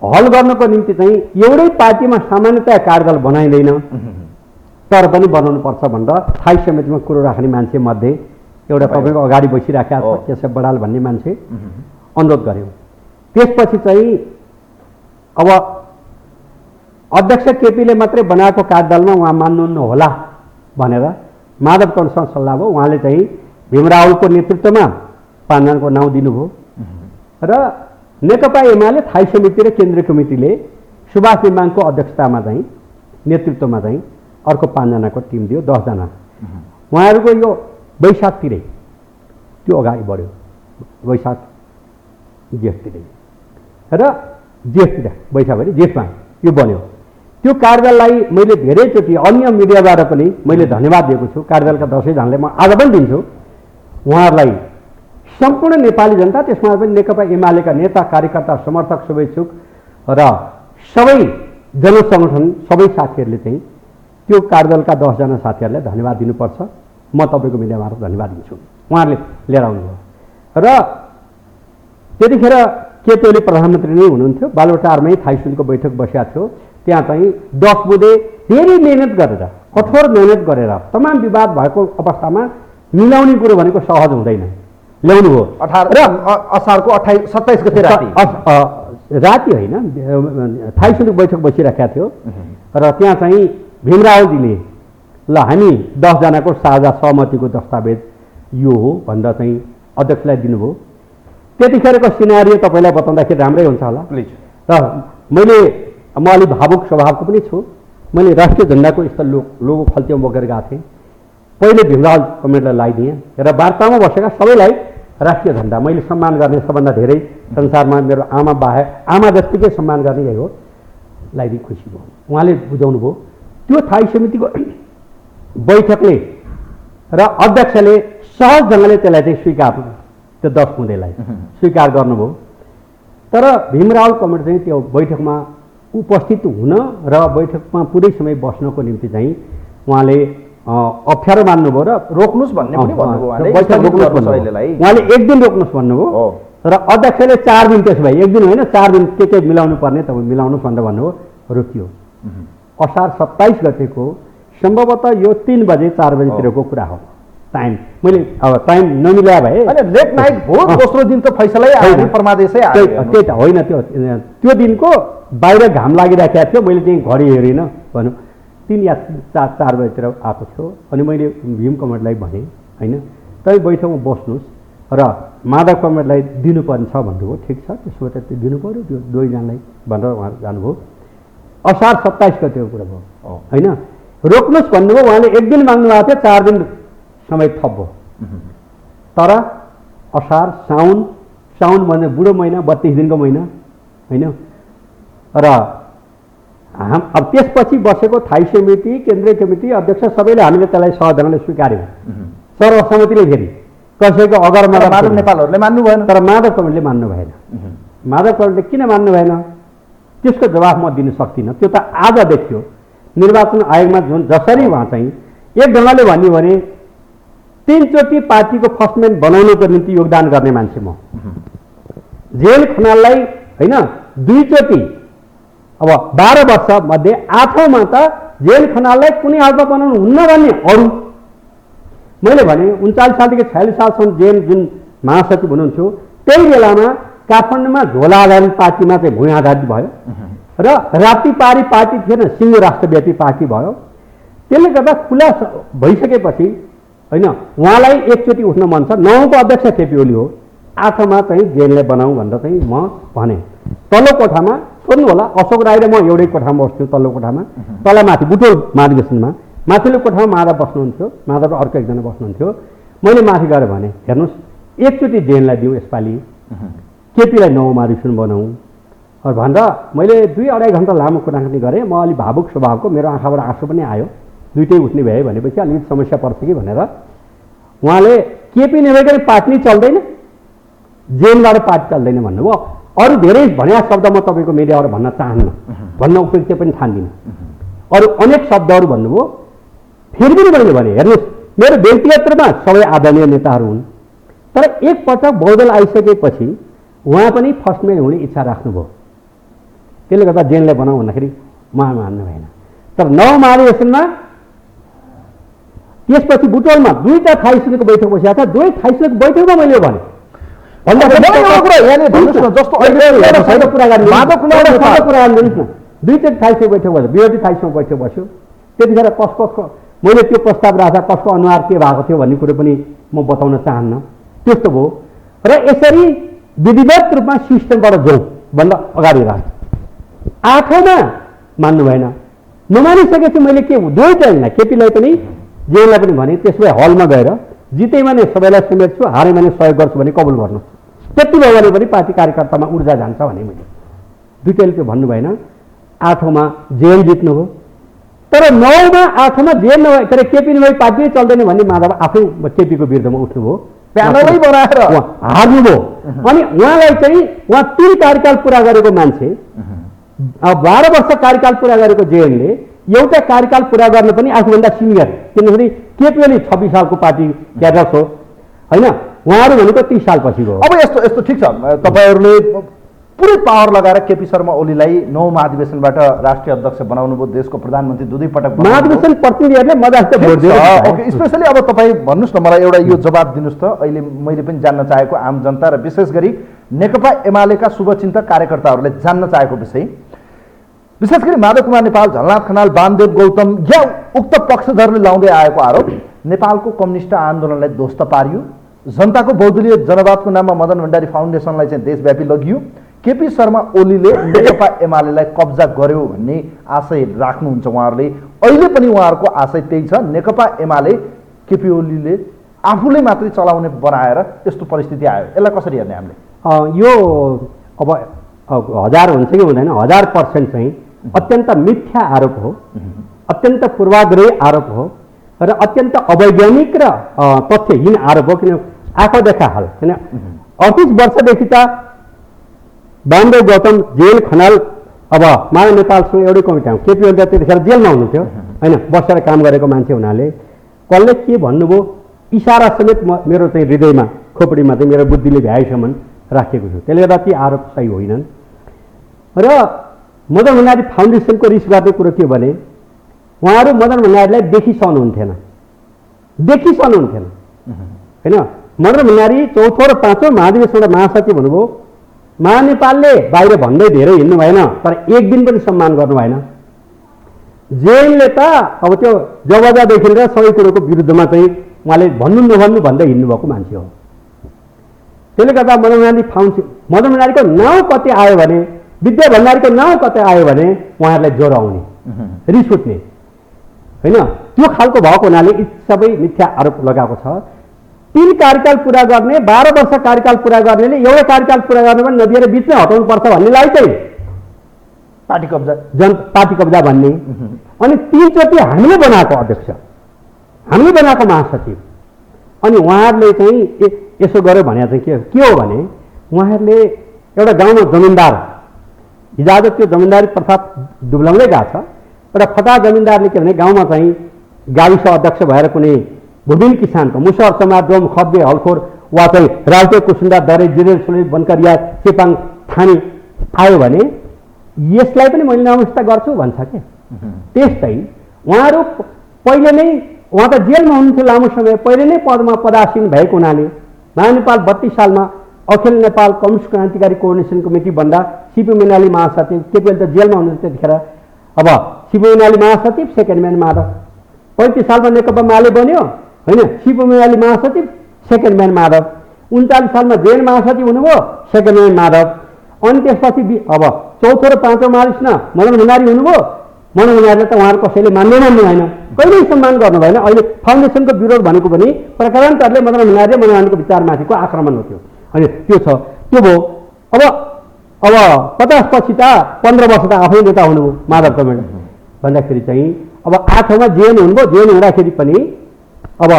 हल गर्नको निम्ति चाहिँ एउटै पार्टीमा सामान्यतया कार्यदल बनाइँदैन, तर पनि बनाउनुपर्छ भनेर थाई समितिमा कुरो राख्ने मान्छे मध्ये एउटा तपाईँको अगाडि बसिराखेका छ केशव बडाल भन्ने मान्छे अनुरोध गर्यो। त्यसपछि चाहिँ अब अध्यक्ष केपीले मात्रै बनाएको कार्यदलमा उहाँ मान्नुहुन्न होला भनेर माधव कौरसँग सल्लाह भयो। उहाँले चाहिँ भीमरावको नेतृत्वमा 5 जनाको नाउँ दिनुभयो र नेकपा एमाले थाई समिति र केन्द्रीय कमिटीले सुभाष नेमाङको अध्यक्षतामा चाहिँ नेतृत्वमा चाहिँ अर्को 5 जनाको टिम दियो, 10 जना। उहाँहरूको यो वैशाखतिरै त्यो अगाडि बढ्यो, वैशाख जेठतिरै र जेठतिर वैशाख भने जेठमा यो बन्यो। त्यो कार्यदललाई मैले धेरैचोटि अन्य मिडियाबाट पनि मैले धन्यवाद दिएको छु। कार्यदलका 10 जनालाई म आज पनि दिन्छु। उहाँहरूलाई सम्पूर्ण नेपाली जनता, त्यसमा पनि नेकपा एमालेका नेता, कार्यकर्ता, समर्थक, शुभेच्छुक र सबै जनसङ्गठन, सबै साथीहरूले चाहिँ त्यो कार्यदलका 10 जना साथीहरूलाई धन्यवाद दिनुपर्छ। म तपाईँको मिडियाबाट धन्यवाद दिन्छु। उहाँहरूले लिएर आउनुभयो र त्यतिखेर केपी ओली प्रधानमन्त्री नै हुनुहुन्थ्यो। बालुवाटारमै थाई समितिको बैठक बसेको थियो। त्यहाँ चाहिँ 10 बुँदे धेरै मेहनत गरेर, कठोर मेहनत गरेर, तमाम विवाद भएको अवस्थामा मिलाउने कुरो भनेको सहज हुँदैन, ल्याउनु हो। असारको 27 गते राति होइन, थाई समितिको बैठक बसिराखेका थियो र त्यहाँ चाहिँ भीमरावजीले ल हामी 10 जनाको साझा सहमतिको दस्तावेज यो हो भनेर चाहिँ अध्यक्षलाई दिनुभयो। त्यतिखेरको सिनारियो तपाईँलाई बताउँदाखेरि राम्रै हुन्छ होला प्लिज। र म अलि भावुक स्वभावको पनि छु। मैले राष्ट्रिय झन्डाको यस्तो लोगो खल्तीमा बोकेर गएको थिएँ। पहिले भीमराव कमेन्टलाई लगाइदिएँ र वार्तामा बसेका सबैलाई राष्ट्रिय झन्डा मैले सम्मान गर्ने सबभन्दा धेरै संसारमा मेरो आमा बाहेक, आमा जत्तिकै सम्मान गर्ने यही हो, लगाइदिए खुसी भयो। उहाँले बुझाउनु भयो। त्यो थाई समितिको बैठकले र अध्यक्षले सहज ढङ्गले त्यसलाई चाहिँ स्वीकार, त्यो 10 बुँदेलाई स्वीकार गर्नुभयो। तर भीमराव कमेटी चाहिँ त्यो बैठकमा उपस्थित हुन र बैठकमा पुरै समय बस्नको निम्ति चाहिँ उहाँले अप्ठ्यारो मान्नुभयो र रोक्नुहोस् भन्ने पनि भन्नुभयो उहाँले। उहाँले 1 दिन रोक्नुहोस् भन्नुभयो र अध्यक्षले 4 दिन, त्यसो भए 1 दिन होइन 4 दिन के मिलाउनु पर्ने तपाईँ मिलाउनुहोस् भनेर भन्नुभयो, रोकियो। असार 27 गतेको सम्भवतः यो 3 बजे 4 बजेतिरको कुरा हो। टाइम मैले अब टाइम नमिला भए लेट नाइट भयो, दोस्रो दिन त फैसलै आयो, परमादेशै आयो। त्यही त होइन, त्यो दिनको बाहिर घाम लागिराखेको थियो। मैले चाहिँ घडी हेरिनँ भनौँ 3 या 4 बजेतिर आएको थियो। अनि मैले भीम कमेटीलाई भने होइन, तपाईँ बैठकमा बस्नुहोस् र माधव कमेटीलाई दिनुपर्ने छ भन्नुभयो। ठिक छ, त्यसो भए त्यो दिनु पऱ्यो त्यो 2 जनालाई भनेर उहाँ जानुभयो। असार 27 गतेको कुरा भयो होइन, रोक्नुहोस् भन्नुभयो। उहाँले 1 दिन माग्नु भएको थियो, 4 दिन समय थप भयो। तर असार साउन भन्ने बुढो महिना, 32 दिनको महिना होइन। र अब त्यसपछि बसेको थाई समिति, केन्द्रीय कमिटी, अध्यक्ष सबैले हामीले त्यसलाई सहज ढङ्गले स्वीकार्यौँ सर्वसम्मतिले। फेरि कसैको अगर माधव नेपालहरूले मान्नु भएन, तर माधव कमिटीले मान्नु भएन। माधव कमिटीले किन मान्नु भएन त्यसको जवाफ म दिन सक्दिनँ। त्यो त आज देखियो निर्वाचन आयोगमा जसरी उहाँ चाहिँ एक ढङ्गले भन्यो भने 3 चोटि पार्टीको फर्स्टम्यान बनाउनको निम्ति योगदान गर्ने मान्छे म। जेल खनाललाई होइन 2 चोटि अब 12 वर्ष मध्ये 8औँमा त जेल खनाललाई कुनै हालतमा बनाउनु हुन्न भन्ने अरू मैले भने 39 सालदेखि 46 सालसम्म जेल जुन महासचिव हुनुहुन्थ्यो त्यही बेलामा काठमाडौँमा झोला आधारित पार्टीमा चाहिँ भूमि आधारित भयो र राप्तीपारी पार्टी थिएन सिङ्गो राष्ट्रव्यापी पार्टी भयो। त्यसले गर्दा खुला भइसकेपछि होइन उहाँलाई एकचोटि उठ्न मन छ। 9को अध्यक्ष केपी ओली हो, 8मा चाहिँ जेललाई बनाऊ भनेर चाहिँ म भने। तल्लो कोठामा सोध्नु होला, अशोक राई र म एउटै कोठामा बस्थ्यौँ तल्लो कोठामा, तल माथि बुटोल महाधिवेशनमा माथिल्लो कोठामा माधव बस्नुहुन्थ्यो, माधव र अर्को एकजना बस्नुहुन्थ्यो। मैले माथि गएर भने हेर्नुहोस् एकचोटि जेललाई दिउँ यसपालि, केपीलाई 9 महाधिवेशन बनाऊ भनेर मैले 2-2.5 घन्टा लामो कुराकानी गरेँ। म अलि भावुक स्वभावको, मेरो आँखाबाट आँसु पनि आयो, दुइटै उठ्ने भए भनेपछि अलिकति समस्या पर्छ कि भनेर। उहाँले केपी नभइकन पार्टी नै चल्दैन, जेलबाट पार्टी चल्दैन भन्नुभयो। अरू धेरै भन्या शब्द म तपाईँको मिडियाबाट भन्न चाहन्न, भन्न उपयुक्त पनि ठान्दिनँ। अरू अनेक शब्दहरू भन्नुभयो। फेरि पनि मैले भने हेर्नुहोस् मेरो व्यक्तिगत रूपमा सबै आदरणीय नेताहरू हुन्, तर एकपटक बहुदल आइसकेपछि उहाँ पनि फर्स्टमै हुने इच्छा राख्नुभयो। त्यसले गर्दा जेललाई बनाऊ भन्दाखेरि उहाँ मान्नु भएन। तर 9 महाधिवेशनमा त्यसपछि बुटोलमा 2टा थाई समितिको बैठक बसेको छ। 2 थाई समितिको बैठकमा मैले भने दुईचोटि थाइसम्म बैठक बस्यो, विरोधी थाइसम्म बैठक बस्यो। त्यतिखेर कसको मैले त्यो प्रस्ताव राख्दा कसको अनुहार के भएको थियो भन्ने कुरो पनि म बताउन चाहन्न। त्यस्तो भयो र यसरी विधिवत रूपमा सिस्टमबाट जाउँ भन्दा अगाडि राख्यो। 8औँमा मान्नु भएन। नमानिसकेपछि मैले के 2टा होइन केपीलाई पनि जेललाई पनि भने त्यसो भए हलमा गएर जितेमा नै सबैलाई समेट्छु, हारेमा नै सहयोग गर्छु भने कबुल गर्नु। त्यति भयो भने पनि पार्टी कार्यकर्तामा ऊर्जा जान्छ भने मैले दुईटैले त्यो भन्नु भएन। 8औँमा जेल जित्नुभयो, तर 9मा 8मा जेल नभए तर केपी नभए पार्टी नै चल्दैन भन्ने माधव आफै केपीको विरुद्धमा उठ्नुभयो, प्यानलै बनाएर हार्नुभयो। अनि उहाँलाई चाहिँ उहाँ 3 कार्यकाल पुरा गरेको मान्छे 12 वर्ष कार्यकाल पुरा गरेको जेलले एउटा कार्यकाल पुरा गर्न पनि आफूभन्दा सिनियर, किनभने केपी ओली 26 सालको पार्टी क्याडर हो होइन, उहाँहरू भनेको 30 साल पछि हो। अब यस्तो ठिक छ, तपाईँहरूले पुरै पावर लगाएर केपी शर्मा ओलीलाई 9 महाधिवेशनबाट राष्ट्रिय अध्यक्ष बनाउनु भयो, देशको प्रधानमन्त्री 2 पटक महाधिवेशन प्रतिनिधिहरूले मजाले भोट दिएर। ओके, स्पेसली अब तपाईँ भन्नुहोस् न, मलाई एउटा यो जवाब दिनुहोस् त। अहिले मैले पनि जान्न चाहेको आम जनता र विशेष गरी नेकपा एमालेका शुभचिन्तक कार्यकर्ताहरूले जान्न चाहेको विषय, विशेष गरी माधव कुमार नेपाल, झलनाथ खनाल, वामदेव गौतम या उक्त पक्षधरले लाउँदै आएको आरोप नेपालको कम्युनिस्ट आन्दोलनलाई ध्वस्त पारियो, जनताको बहुदलीय जनवादको नाममा मदन भण्डारी फाउन्डेसनलाई चाहिँ देशव्यापी लगियो, केपी शर्मा ओलीले नेकपा एमालेलाई कब्जा गर्यो भन्ने आशय राख्नुहुन्छ उहाँहरूले। अहिले पनि उहाँहरूको आशय त्यही छ, नेकपा एमाले केपी ओलीले आफूले मात्रै चलाउने बनाएर यस्तो परिस्थिति आयो। यसलाई कसरी हेर्ने हामीले? यो अब 1000 हुन्छ कि हुँदैन, 1000% चाहिँ अत्यन्त मिथ्या आरोप हो, अत्यन्त पूर्वाग्रही आरोप हो र अत्यन्त अवैज्ञानिक र तथ्यहीन आरोप हो। किन आँखा देखा हाल, किन 38 वर्षदेखि त वामदेव गौतम, जेल खनाल, अब माधव नेपालसँग एउटै कमिटीमा केपी ओली त्यतिखेर जेलमा हुनुहुन्थ्यो होइन, बसेर काम गरेको मान्छे हुनाले कसले के भन्नुभयो इसारा समेत मेरो चाहिँ हृदयमा खोपडीमा चाहिँ मेरो बुद्धिले भ्याएसम्म राखेको छु। त्यसले गर्दा ती आरोप सही होइनन्। र मदन भण्डारी फाउन्डेसनको रिस गर्ने कुरो के भने उहाँहरू मदन भण्डारीलाई देखिसक्नुहुन्थेन होइन। मदन भण्डारी 4औं र 5औं महाधिवेशनबाट महासचिव हुनुभयो। महानेपालले बाहिर भन्दै धेरै हिँड्नु भएन, तर एक दिन पनि सम्मान गर्नु भएन। जेलले त अब त्यो जबजादेखि लिएर सबै कुरोको विरुद्धमा चाहिँ उहाँले भन्नु नभन्नु भन्दै हिँड्नुभएको मान्छे हो। त्यसले गर्दा मदन भण्डारीको नाउँ कतै आयो भने, विद्या भण्डारीको नाउँ कतै आयो भने उहाँहरूलाई ज्वरो आउने, रिस उठ्ने होइन, त्यो खालको भएको हुनाले यी सबै मिथ्या आरोप लगाएको छ। 3 कार्यकाल पुरा गर्ने, 12 वर्ष कार्यकाल पुरा गर्नेले एउटा कार्यकाल पुरा गर्ने पनि नदिएर बिचमै हटाउनु पर्छ भन्नेलाई चाहिँ पार्टी कब्जा भन्ने। अनि 3 चोटि हामीले बनाएको अध्यक्ष, हामीले बनाएको महासचिव, अनि उहाँहरूले चाहिँ यसो गर्यो भने चाहिँ के हो भने उहाँहरूले एउटा गाउँमा जमिनदार, हिजो त्यो जमिनदारी प्रथा दुब्लाउँदै गएको छ। एउटा फटा जमिनदारले के भने गाउँमा चाहिँ गाविस अध्यक्ष भएर कुनै विभिन्न किसानको मुसहर समाज, डोम, खब्बे, हलखोर वा चाहिँ राउटे कुसुन्डा दरे जिरेल सुले बनकरिया चेपाङ थानी आयो भने यसलाई पनि मैले नमस्ता गर्छु भन्छ के। त्यस्तै उहाँहरू पहिले नै उहाँ त जेलमा हुनुहुन्थ्यो लामो समय, पहिले नै पदमा पदासीन भएको हुनाले महानेपाल 32 सालमा अखिल नेपाल कम्युनिस्ट क्रान्तिकारी कोअर्डिनेसन कमिटी भन्दा सिपी मैनाली महासचिव, केपी ओली त जेलमा हुनुहुन्थ्यो त्यतिखेर। अब सिपी मैनाली महासचिव, सेकेन्ड म्यान माधव। 35 सालमा नेकपा माले बन्यो होइन, सिपी मैनाली महासचिव, सेकेन्ड म्यान माधव। 39 सालमा जेएन महासचिव हुनुभयो, सेकेन्ड म्यान माधव। अनि त्यसपछि अब चौथो र पाँचौँ महाधिवेशनमा मदन भण्डारी हुनुभयो। मदन भण्डारीले त उहाँहरू कसैले मान्नु भएन, कहिल्यै सम्मान गर्नु भएन। अहिले फाउन्डेसनको विरोध भनेको पनि प्रकारान्तरले मदन भण्डारी र मदन भण्डारीको विचारमाथिको आक्रमण हो त्यो। अनि त्यो छ, त्यो भयो। अब 50 पछि त 15 वर्ष त आफै नेता हुनुभयो माधव कमेड भन्दाखेरि चाहिँ अब 8औँमा जेएन हुनुभयो। जेएन हुँदाखेरि पनि अब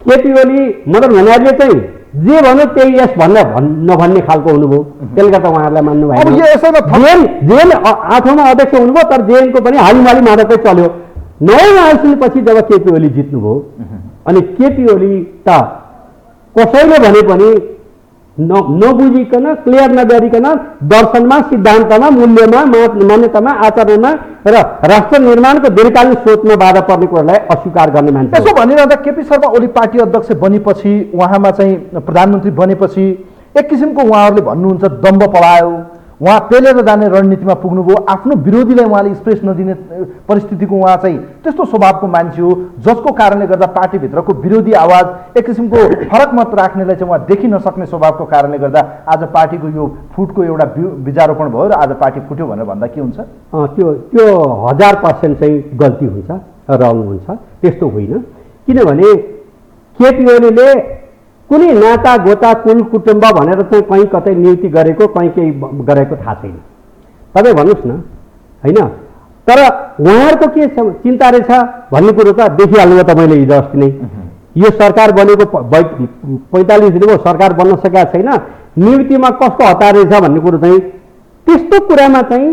केपी ओली मदन भण्डारीले चाहिँ जे भन्यो त्यही यस नभन्ने खालको हुनुभयो। त्यसले गर्दा उहाँहरूलाई मान्नु भएन। जेएन 8औँमा अध्यक्ष हुनुभयो, तर जेएनको पनि हालिमाली माधवकै चल्यो। 9औँ आइसकेपछि जब केपी ओली जित्नुभयो अनि केपी ओली त कसैले भने पनि नबुझिकन, क्लियर नगरिकन दर्शनमा, सिद्धान्तमा, मूल्यमा, मान्यतामा, आचरणमा र राष्ट्र निर्माणको दीर्घकालीन सोचमा बाधा पर्ने कुरालाई अस्वीकार गर्ने मान्छे। त्यसो भनिरहँदा केपी शर्मा ओली पार्टी अध्यक्ष बनेपछि, उहाँमा चाहिँ प्रधानमन्त्री बनेपछि एक किसिमको उहाँहरूले भन्नुहुन्छ दम्ब पलायो, उहाँ पेलेर जाने रणनीतिमा पुग्नुभयो। आफ्नो विरोधीलाई उहाँले स्पेस नदिने परिस्थितिको उहाँ चाहिँ त्यस्तो स्वभावको मान्छे हो, जसको कारणले गर्दा पार्टीभित्रको विरोधी आवाज, एक किसिमको फरक मत राख्नेलाई चाहिँ उहाँ देखिन नसक्ने स्वभावको कारणले गर्दा आज पार्टीको यो फुटको एउटा बीजारोपण भयो र आज पार्टी फुट्यो भनेर भन्दा के हुन्छ? त्यो 1000% चाहिँ गल्ती हुन्छ, रङ हुन्छ। त्यस्तो होइन। किनभने केपी ओलीले कुनै नाता गोता कुल कुटुम्ब भनेर चाहिँ कहीँ कतै नियुक्ति गरेको, कहीँ केही गरेको थाहा छैन। तपाईँ भन्नुहोस् न होइन। तर उहाँहरूको के चिन्ता रहेछ भन्ने कुरो त देखिहाल्नु भयो तपाईँले हिजो अस्ति नै। यो सरकार बनेको 45 दिन भयो, सरकार बन्न सकेका छैन, नियुक्तिमा कसको हतार रहेछ भन्ने कुरो चाहिँ त्यस्तो कुरामा चाहिँ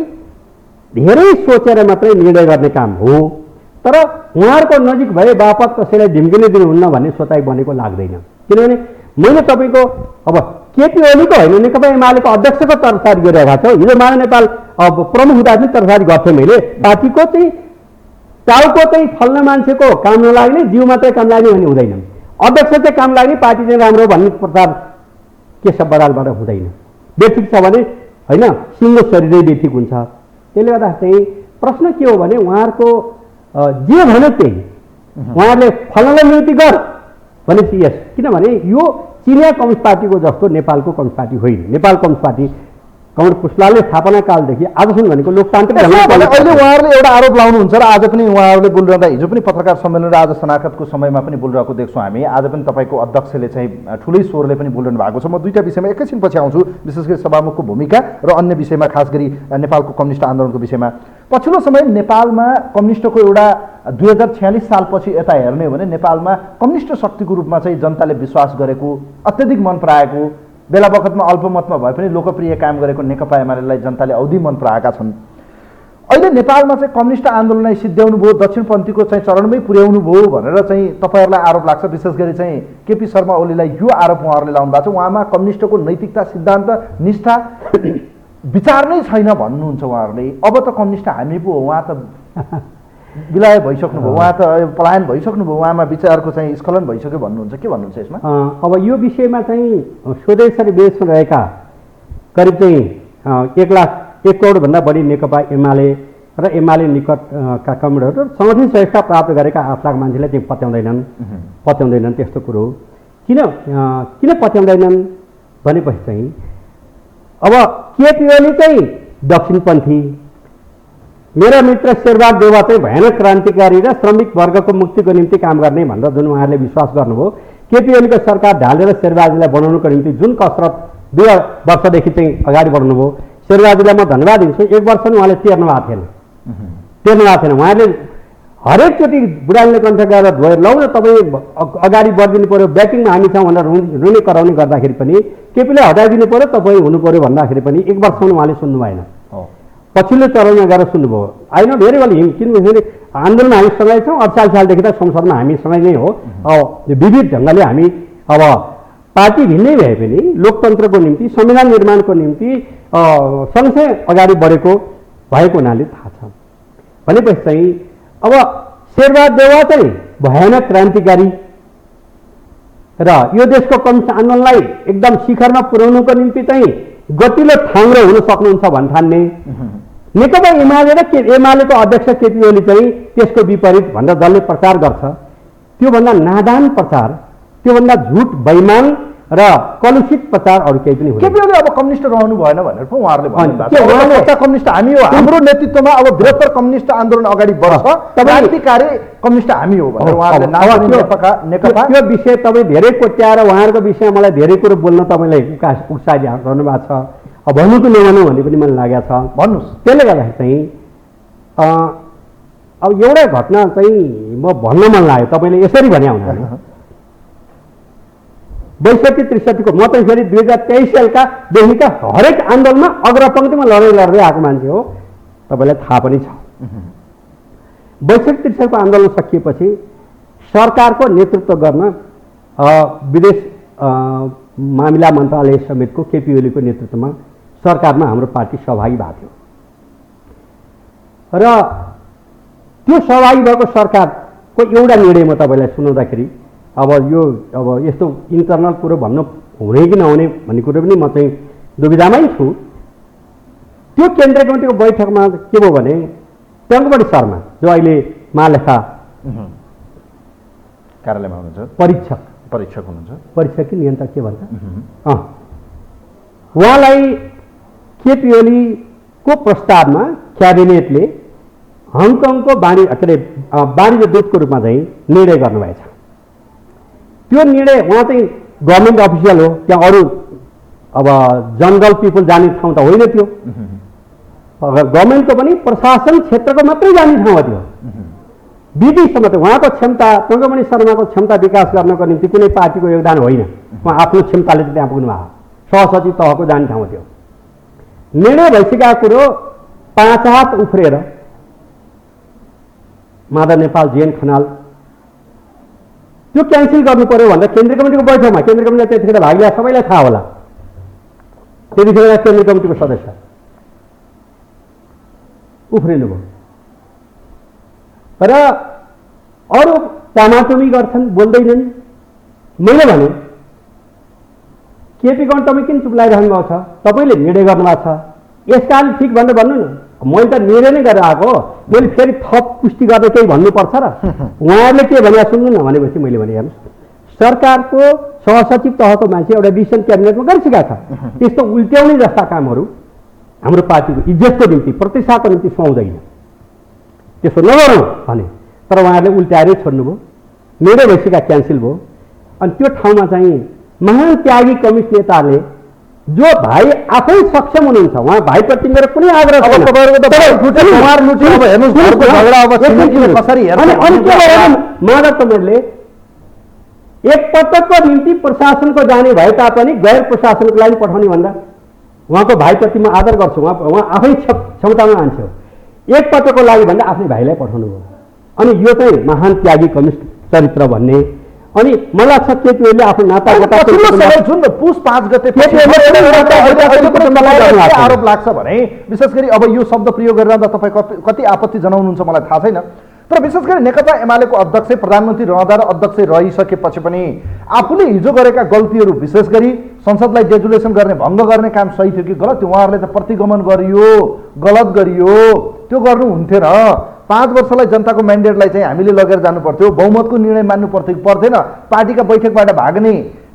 धेरै सोचेर मात्रै निर्णय गर्ने काम हो। तर उहाँहरूको नजिक भए बापत कसैलाई ढिम्किने दिनुहुन्न भन्ने सोचाइ बनेको लाग्दैन। किनभने मैले तपाईँको अब केपी ओलीको होइन, नेकपा एमालेको अध्यक्षको तरफदारी गरिरहेको छ। हिजो मानव नेपाल प्रमुख हुँदा पनि तरफदारी गर्थेँ मैले। पार्टीको चाहिँ टाउको चाहिँ फल्न मान्छेको काम नलाग्ने, जिउ मात्रै काम लाग्ने भन्ने हुँदैन। अध्यक्ष चाहिँ काम लाग्ने, पार्टी चाहिँ राम्रो भन्ने प्रचार केशव बरालबाट हुँदैन। बेठिक छ भने होइन, सिङ्गो शरीरै बेठिक हुन्छ। त्यसले गर्दा चाहिँ प्रश्न के हो भने उहाँहरूको जे भन्यो त्यही, उहाँहरूले फल्नलाई नियुक्ति गर भनेपछि यस। किनभने यो चिनिया कम्युनिस्ट पार्टीको जस्तो नेपालको कम्युनिस्ट पार्टी होइन। नेपाल कम्युनिस्ट पार्टी कमल पुष्लालले स्थापना कालदेखि आजसम्म भनेको लोकतान्त्रिक अहिले उहाँहरूले एउटा आरोप लाउनुहुन्छ र आज पनि उहाँहरूले बोलिरहँदा, हिजो पनि पत्रकार सम्मेलन र आज शनाखतको समयमा पनि बोलिरहेको देख्छौँ हामी। आज पनि तपाईँको अध्यक्षले चाहिँ ठुलै स्वरले पनि बोलिरहनु भएको छ। म दुईवटा विषयमा एकैछिनपछि आउँछु, विशेष गरी सभामुखको भूमिका र अन्य विषयमा, खास गरी नेपालको कम्युनिस्ट आन्दोलनको विषयमा। पछिल्लो समय नेपालमा कम्युनिस्टको एउटा 2046 सालपछि यता हेर्ने हो भने नेपालमा कम्युनिस्ट शक्तिको रूपमा चाहिँ जनताले विश्वास गरेको, अत्यधिक मन पराएको, बेला बखतमा अल्पमतमा भए पनि लोकप्रिय काम गरेको नेकपा एमालेलाई जनताले औधी मन पराएका छन्। अहिले नेपालमा चाहिँ कम्युनिस्ट आन्दोलनलाई सिद्ध्याउनु भयो, दक्षिणपन्थीको चाहिँ चरणमै पुर्याउनु भयो भनेर चाहिँ तपाईँहरूलाई आरोप लाग्छ। विशेष गरी चाहिँ केपी शर्मा ओलीलाई यो आरोप उहाँहरूले लाउनु भएको छ, उहाँमा कम्युनिस्टको नैतिकता, सिद्धान्त, निष्ठा, विचार नै छैन भन्नुहुन्छ उहाँहरूले। अब त कम्युनिस्ट हामी पो हो, उहाँ त विलय भइसक्नुभयो, उहाँ त पलायन भइसक्नुभयो, उहाँमा विचारको चाहिँ स्खलन भइसक्यो भन्नुहुन्छ। के भन्नुहुन्छ यसमा? अब यो विषयमा चाहिँ स्वदेश र विदेशमा रहेका करिब चाहिँ 1 करोडभन्दा बढी नेकपा एमाले र एमाले निकटका कम्युनिस्टहरू समर्थन सहयोगता प्राप्त गरेका 8 लाख मान्छेलाई चाहिँ पत्याउँदैनन्। त्यस्तो कुरो किन पत्याउँदैनन् भनेपछि चाहिँ अब केपी ओली चाहिँ दक्षिणपन्थी, मेरा मित्र शेरबहादुर देउवा चाहिँ भयानक क्रान्तिकारी र श्रमिक वर्गको मुक्तिको निम्ति काम गर्ने भनेर जुन उहाँहरूले विश्वास गर्नुभयो, केपी ओलीको सरकार ढालेर शेरबहादुरलाई बनाउनुको निम्ति जुन कसरत 2 वर्षदेखि चाहिँ अगाडि बढ्नुभयो, शेरबहादुरलाई म धन्यवाद दिन्छु। 1 वर्ष पनि उहाँले टेर्नु भएको थिएन। उहाँले हरेकचोटि बुढानीले कण्ठ गएर धोएर लौ न तपाईँ अगाडि बढिदिनु पऱ्यो, ब्याकिङमा हामी छौँ भनेर रुने कराउने गर्दाखेरि पनि केपीलाई हटाइदिनु पऱ्यो, तपाईँ हुनु पऱ्यो भन्दाखेरि पनि 1 वर्षसम्म उहाँले सुन्नु भएन। पछिल्लो चरणमा गएर सुन्नुभयो। आइन भेरी वेल हिम, किनभने आन्दोलनमा हामी सँगै छौँ। 48 सालदेखि त संसदमा हामी सँगै नै हो। विविध ढङ्गले हामी अब पार्टी भिन्नै भए पनि लोकतन्त्रको निम्ति संविधान निर्माणको निम्ति सँगसँगै अगाडि बढेको भएको हुनाले थाहा छ। भनेपछि चाहिँ अब शेरबहादुर देउवा चाहिँ भयानक क्रान्तिकारी र यो देशको कम्युनिस्ट आन्दोलनलाई एकदम शिखरमा पुर्याउनुको निम्ति चाहिँ गतिलो ठाङ्रो हुन सक्नुहुन्छ भन्ठान्ने नेकपा एमाले र एमालेको अध्यक्ष केपी ओली चाहिँ त्यसको विपरीत भनेर जसले प्रचार गर्छ त्योभन्दा नादान प्रचार, त्योभन्दा झुट बेइमान र कलुषित प्रचार अरू केही पनि हुँदैन। केपी ओली अब कम्युनिस्ट रहनु भएन भनेर पो उहाँहरूले भन्नुभएको छ। कम्युनिस्ट हामी हो, हाम्रो नेतृत्वमा अब बृहत्तर कम्युनिस्ट आन्दोलन अगाडि बढ्छ, क्रान्तिकारी कम्युनिस्ट हामी हो भनेर उहाँहरूले नेकपा। त्यो विषय तपाईँ धेरै कोट्याएर उहाँहरूको विषयमा मलाई धेरै कुरो बोल्न तपाईँलाई उक्साइरहनु भएको छ। अब भन्नु त नभनौँ भन्ने पनि मलाई लागेको छ। भन्नुहोस्। त्यसले गर्दाखेरि चाहिँ अब एउटै घटना चाहिँ म भन्न मन लाग्यो, तपाईँले यसरी भने हुनाले 62-63 को म त फेरि 2023 सालका देखिका हरेक आन्दोलनमा अग्रपङ्क्तिमा लड्दै आएको मान्छे हो, तपाईँलाई थाहा पनि छ। 62-63 को आन्दोलन सकिएपछि सरकारको नेतृत्व गर्न विदेश मामिला मन्त्रालय समेतको केपी ओलीको नेतृत्वमा सरकारमा हाम्रो पार्टी सहभागी भएको थियो र त्यो सहभागी भएको सरकारको एउटा निर्णय म तपाईँलाई सुनाउँदाखेरि अब यस्तो इन्टरनल कुरो भन्नु हुने कि नहुने भन्ने कुरो पनि म चाहिँ दुविधामै छु। त्यो केन्द्रीय कमिटीको बैठकमा के भयो भने टङ्कबडी शर्मा जो अहिले महालेखा कार्यालयमा हुनुहुन्छ, परीक्षक हुनुहुन्छ, परीक्षक कि नियन्त्रक के भन्छ, उहाँलाई केपी ओलीको प्रस्तावमा क्याबिनेटले हङकङको वाणिज्य दूतको रूपमा चाहिँ निर्णय गर्नुभएछ। त्यो निर्णय उहाँ चाहिँ गभर्मेन्ट अफिसियल हो, त्यहाँ अरू अब जनरल पिपल जाने ठाउँ त होइन त्यो, गभर्मेन्टको पनि प्रशासन क्षेत्रको मात्रै जाने ठाउँ हो त्यो। विधिसम्म त उहाँको क्षमता, टङ्कमणि शर्माको क्षमता विकास गर्नको निम्ति कुनै पार्टीको योगदान होइन, उहाँ आफ्नो क्षमताले त्यहाँ पुग्नुभयो, सहसचिव तहको जाने ठाउँ थियो। निर्णय भइसकेका कुरो 5 हात उफ्रेर माधव नेपाल, जीएन खनाल त्यो क्यान्सल गर्नु पर्यो भनेर केन्द्रीय कमिटीको बैठकमा, केन्द्रीय कमिटीले त्यतिखेर भाग लिएर सबैलाई थाहा होला, त्यतिखेर केन्द्रीय कमिटीको सदस्य उफ्रिनु भयो र अरू टामाटुमी गर्छन्, बोल्दैनन्। मैले भने केपी गण तपाईँ किन चुप लागिरहनु भएको छ, तपाईँले निर्णय गर्नुभएको छ, यसकारण ठिक भनेर भन्नु न। मैले त निर्णय नै गरेर आएको, मैले फेरि थप पुष्टि गरेर केही भन्नुपर्छ र उहाँहरूले के भने सुन्नु न भनेपछि मैले भने हेर्नुहोस्, सरकारको सहसचिव तहको मान्छे एउटा डिसिसन क्याबिनेटमा गरिसकेका छ, त्यस्तो उल्ट्याउने जस्ता कामहरू हाम्रो पार्टीको इज्जतको निम्ति, प्रतिष्ठाको निम्ति सुहाउँदैन, त्यसो नगरौँ भने। तर उहाँहरूले उल्ट्याएरै छोड्नुभयो, निर्णय भइसकेका क्यान्सल भयो। अनि त्यो ठाउँमा चाहिँ महान त्यागी कम्युनिस्ट नेताले जो भाइ आफै सक्षम हुनुहुन्छ, उहाँ भाइप्रति मेरो कुनै आग्रह छैन। माधव कमरेडले एकपटकको निम्ति प्रशासनको जाने भए तापनि गैर प्रशासनको लागि पठाउने भन्दा उहाँको भाइप्रति म आदर गर्छु, उहाँ आफै क्षमतामा मान्छे हो, एकपटकको लागि भन्दा आफ्नै भाइलाई पठाउनु भयो। अनि यो चाहिँ महान त्यागी कम्युनिस्ट चरित्र भन्ने। अनि मलाई लाग्छ केपी ओलीले आफ्नो नाता जुन पुस 5 गते आरोप लाग्छ भने विशेष गरी अब यो शब्द प्रयोग गरिरहँदा तपाईँ कति आपत्ति जनाउनुहुन्छ मलाई थाहा छैन, तर विशेष गरी नेकपा एमालेको अध्यक्ष प्रधानमन्त्री रहँदा र अध्यक्ष रहिसकेपछि पनि आफूले हिजो गरेका गल्तीहरू, विशेष गरी संसदलाई डेजुलेसन गर्ने, भङ्ग गर्ने काम सही थियो कि गलत थियो? उहाँहरूले त प्रतिगमन गरियो, गलत गरियो, त्यो गर्नु हुन्थेन। 5 वर्षलाई जनताको म्यान्डेटलाई चाहिँ हामीले लगेर जानु पर्थ्यो, बहुमतको निर्णय मान्नु पर्थ्यो कि पर्दैन? पार्टीका बैठकबाट भाग्ने,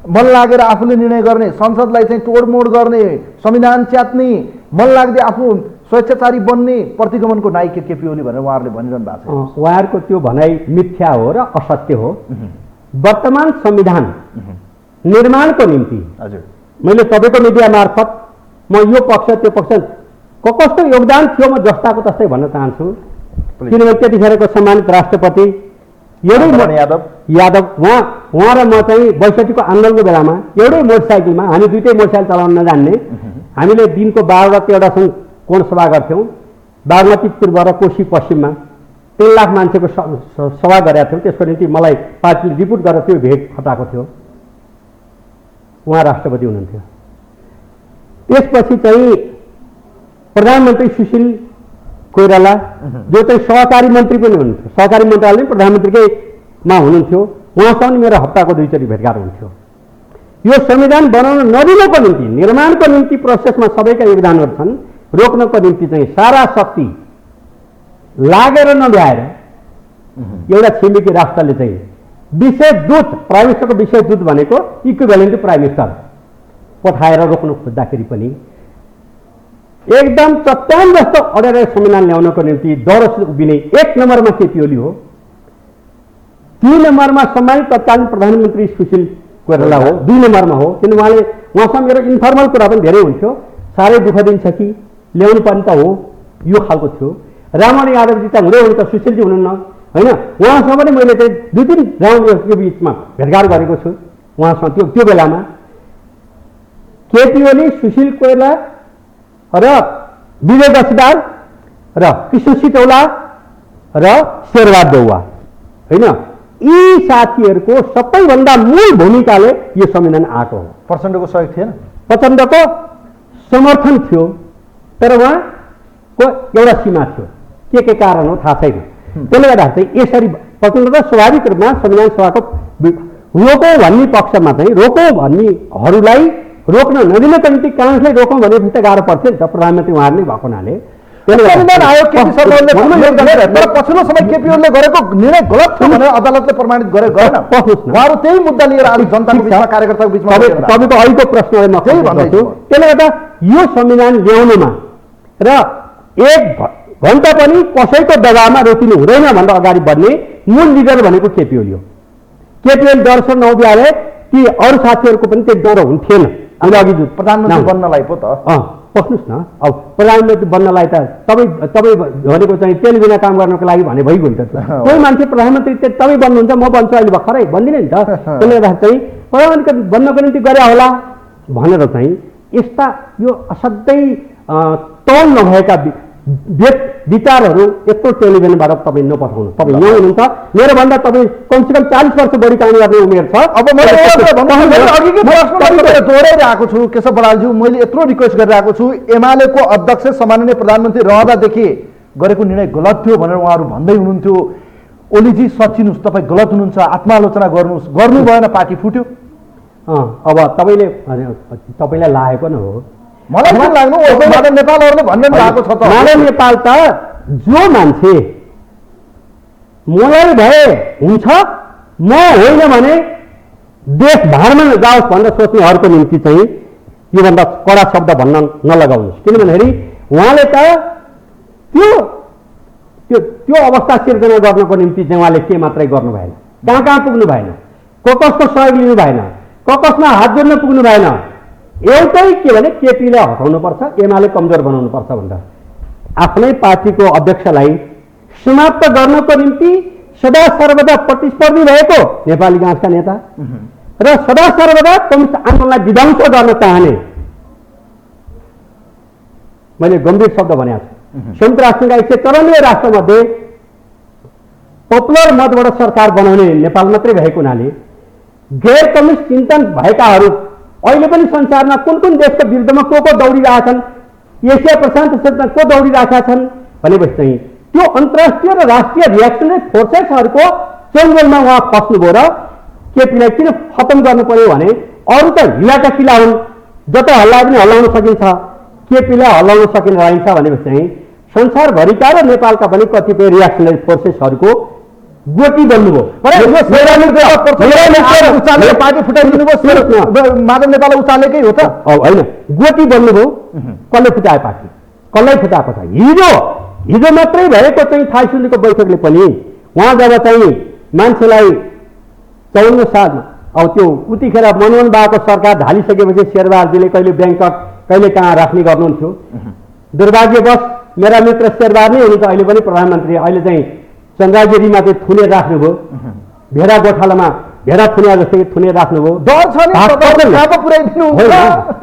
मन लागेर आफूले निर्णय गर्ने, संसदलाई चाहिँ तोडमोड गर्ने, संविधान च्यात्ने, मन लाग्दै आफू स्वेच्छाचारी बन्ने प्रतिगमनको नायक केपी ओली भनेर उहाँहरूले भनिरहनु भएको छ। उहाँहरूको त्यो भनाइ मिथ्या हो र असत्य हो। वर्तमान संविधान निर्माणको निम्ति हजुर मैले तपाईँको मिडिया मार्फत म यो पक्ष त्यो पक्ष कस्तो योगदान थियो म जस्ताको तस्तै भन्न चाहन्छु। किनभने त्यतिखेरको सम्मानित राष्ट्रपति यादव उहाँ र म चाहिँ 62 को आन्दोलनको बेलामा एउटै मोटरसाइकलमा, हामी दुईटै मोटरसाइकल चलाउन नजान्ने, हामीले दिनको 12 र 13 कोण सभा गर्थ्यौँ। बागमती पूर्व र कोशी पश्चिममा 3 लाख मान्छेको सभा गरेका थियौँ। त्यसको निम्ति मलाई पार्टीले रिपोर्ट गरेर त्यो भेट हटाएको थियो। उहाँ राष्ट्रपति हुनुहुन्थ्यो। त्यसपछि चाहिँ प्रधानमन्त्री सुशील कोइराला जो चाहिँ सहकारी मन्त्री पनि हुनुहुन्थ्यो, सहकारी मन्त्रालय प्रधानमन्त्रीकैमा हुनुहुन्थ्यो, उहाँसँग मेरो हप्ताको 2 चोटि भेटघाट हुन्थ्यो। यो संविधान बनाउन नदिनको निम्ति, निर्माणको निम्ति प्रोसेसमा सबैका योगदानहरू छन्, रोक्नको निम्ति चाहिँ सारा शक्ति लागेर नभ्याएर एउटा छिमेकी राष्ट्रले चाहिँ विशेष दूत, प्राइम मिनिस्टरको विशेष दूत भनेको इक्विभ्यालेन्ट टु प्राइम मिनिस्टर पठाएर रोक्नु खोज्दाखेरि पनि एकदम चट्टान जस्तो अडेर संविधान ल्याउनको निम्ति डरस उभिने 1 नम्बरमा केपी ओली हो, 3 नम्बरमा सम्मानित तत्कालीन प्रधानमन्त्री सुशील कोइराला हो, 2 नम्बरमा हो। किन उहाँसँग मेरो इन्फर्मल कुरा पनि धेरै हुन्थ्यो, साह्रै दुःख दिन्छ कि ल्याउनु पर्ने त हो, यो खालको थियो। रामन यादवजी त हुँदै हुन्छ, सुशीलजी हुनुहुन्न होइन, उहाँसँग पनि मैले चाहिँ 2-3 राउन्ड यो बिचमा भेटघाट गरेको छु उहाँसँग। त्यो बेलामा केपी ओली, सुशील कोइराला र विजय दस्तीदार र कृष्ण सिटौला र शेरबहादुर देउवा होइन, यी साथीहरूको सबैभन्दा मूल भूमिकाले यो संविधान आएको हो। प्रचण्डको सहयोग थिएन? प्रचण्डको समर्थन थियो, तर उहाँको एउटा सीमा थियो, के कारण हो थाहा छैन। त्यसले गर्दा चाहिँ यसरी प्रचण्ड त स्वाभाविक रूपमा संविधान सभाको रोकौँ भन्ने पक्षमा चाहिँ रोकौँ भन्नेहरूलाई रोक्न नदिनको निम्ति काङ्ग्रेसले रोकौँ भनेपछि त गाह्रो पर्थ्यो नि त, प्रधानमन्त्री उहाँहरू नै भएको हुनाले। संविधान आयोग केपी शर्माले ठुलो योगदान दिए, तर पछिल्लो समय केपी ओलीले गरेको निर्णय गलत छ भनेर अदालतले प्रमाणित गरेन। उहाँहरू त्यही मुद्दा लिएर आज जनताको बिचमा, कार्यकर्ताको बिचमा तपाईँको अहिलेको प्रश्नलाई म त्यही भन्दैछु। त्यसले गर्दा यो संविधान ल्याउनुमा र 1 घण्टा पनि कसैको दबावमा रोकिनु हुँदैन भनेर अगाडि बढ्ने मूल लिडर भनेको केपी ओली हो। केपी ओली डरसर नउभ्याए ती अरू साथीहरूको पनि त्यो डर हुन्थेन। अघि प्रधानमन्त्री बन्नलाई पो त बस्नुहोस् न, अब प्रधानमन्त्री बन्नलाई त तपाईँ भनेको चाहिँ टेलिभिजनमा काम गर्नको लागि भने भइगयो नि त। कोही मान्छे प्रधानमन्त्री तपाईँ बन्नुहुन्छ म बन्छु अहिले भर्खरै भन्दिनँ नि त। त्यसले गर्दा चाहिँ प्रधानमन्त्री बन्नको निम्ति गरे होला भनेर चाहिँ यस्ता यो असाध्यै तौल नभएका विचारहरू यत्रो टेलिभिजनबाट तपाईँ नपठाउनु। तपाईँ यहाँ हुनुहुन्छ, मेरोभन्दा तपाईँ कमसेकम 40 वर्ष बढी काम गर्ने उमेर छ। अब दोहोऱ्याइरहेको छु केशव बरालज्यू, मैले यत्रो रिक्वेस्ट गरिरहेको छु, एमालेको अध्यक्ष सम्माननीय प्रधानमन्त्री रहँदादेखि गरेको निर्णय गलत थियो भनेर उहाँहरू भन्दै हुनुहुन्थ्यो। ओलीजी सचिनुहोस्, तपाईँ गलत हुनुहुन्छ, आत्मालोचना गर्नुहोस्, गर्नु भएन, पार्टी फुट्यो। अब तपाईँलाई लागेको न हो, मलाई के लाग्नु माधव नेपालहरूले भन्ने भएको छ त। माधव नेपाल त जो मान्छे मलाई भए हुन्छ, म होइन भने देश भारमा जाओस् भनेर सोच्नेहरूको निम्ति चाहिँ योभन्दा कडा शब्द भन्न नलगाउनुहोस्। किनभनेखेरि उहाँले त त्यो अवस्था सिर्जना गर्नको निम्ति चाहिँ उहाँले के मात्रै गर्नु भएन, कहाँ पुग्नु भएन, कसको सहयोग लिनु भएन, कसमा हात जोड्न पुग्नु भएन। एउटै के भने केपीलाई हटाउनुपर्छ, एमाले कमजोर बनाउनुपर्छ भनेर आफ्नै पार्टीको अध्यक्षलाई समाप्त गर्नको निम्ति सदा सर्वदा प्रतिस्पर्धी भएको नेपाली काङ्ग्रेसका नेता र सदा सर्वदा कम्युनिस्ट आन्दोलनलाई विध्वंस गर्न चाहने, मैले गम्भीर शब्द भनेको छु, संयुक्त राष्ट्रका 194 राष्ट्रमध्ये पपुलर मतबाट सरकार बनाउने नेपाल मात्रै भएको हुनाले गैर कम्युनिस्ट चिन्तन भएकाहरू अहिले पनि संसारमा कुन देशको विरुद्धमा को दौडिरहेछन्, एसिया प्रशान्त क्षेत्रमा को दौडिरहेका छन् भनेपछि चाहिँ त्यो अन्तर्राष्ट्रिय र राष्ट्रिय रिएक्सनरी फोर्सेसहरूको चङ्गलमा उहाँ फस्नुभयो र केपीलाई किन खत्तम गर्नु पर्यो भने अरू त हिलाका किला हुन्, जता हल्ला पनि हल्लाउन सकिन्छ, केपीलाई हल्लाउन सकिन रहन्छ भनेपछि चाहिँ संसारभरिका र नेपालका पनि कतिपय रिएक्सनरी फोर्सेसहरूको गोटी बन्नुभयो। पार्टी फुटाइदिनुभयो, माधव नेपाल उचालेकै हो त होइन, गोटी बन्नुभयो। कसले फुटायो पार्टी, कसलाई फुटाएको छ? हिजो मात्रै भएको चाहिँ थाइसुलीको बैठकले पनि उहाँ जब चाहिँ मान्छेलाई 54 सालमा अब त्यो उतिखेर मनमोहन बाबुको सरकार ढालिसकेपछि शेरबहादुरजीले कहिले ब्याङ्कक कहिले कहाँ राख्ने गर्नुहुन्थ्यो। दुर्भाग्यवश मेरा मित्र शेरबहादुर नै हुनुहुन्छ अहिले पनि प्रधानमन्त्री। अहिले चाहिँ चन्द्रगिरीमा चाहिँ थुनेर राख्नुभयो, भेडा गोठालामा भेडा थुनिया जस्तै थुनेर राख्नुभयो। डर छ नि पुर्याइदिनु।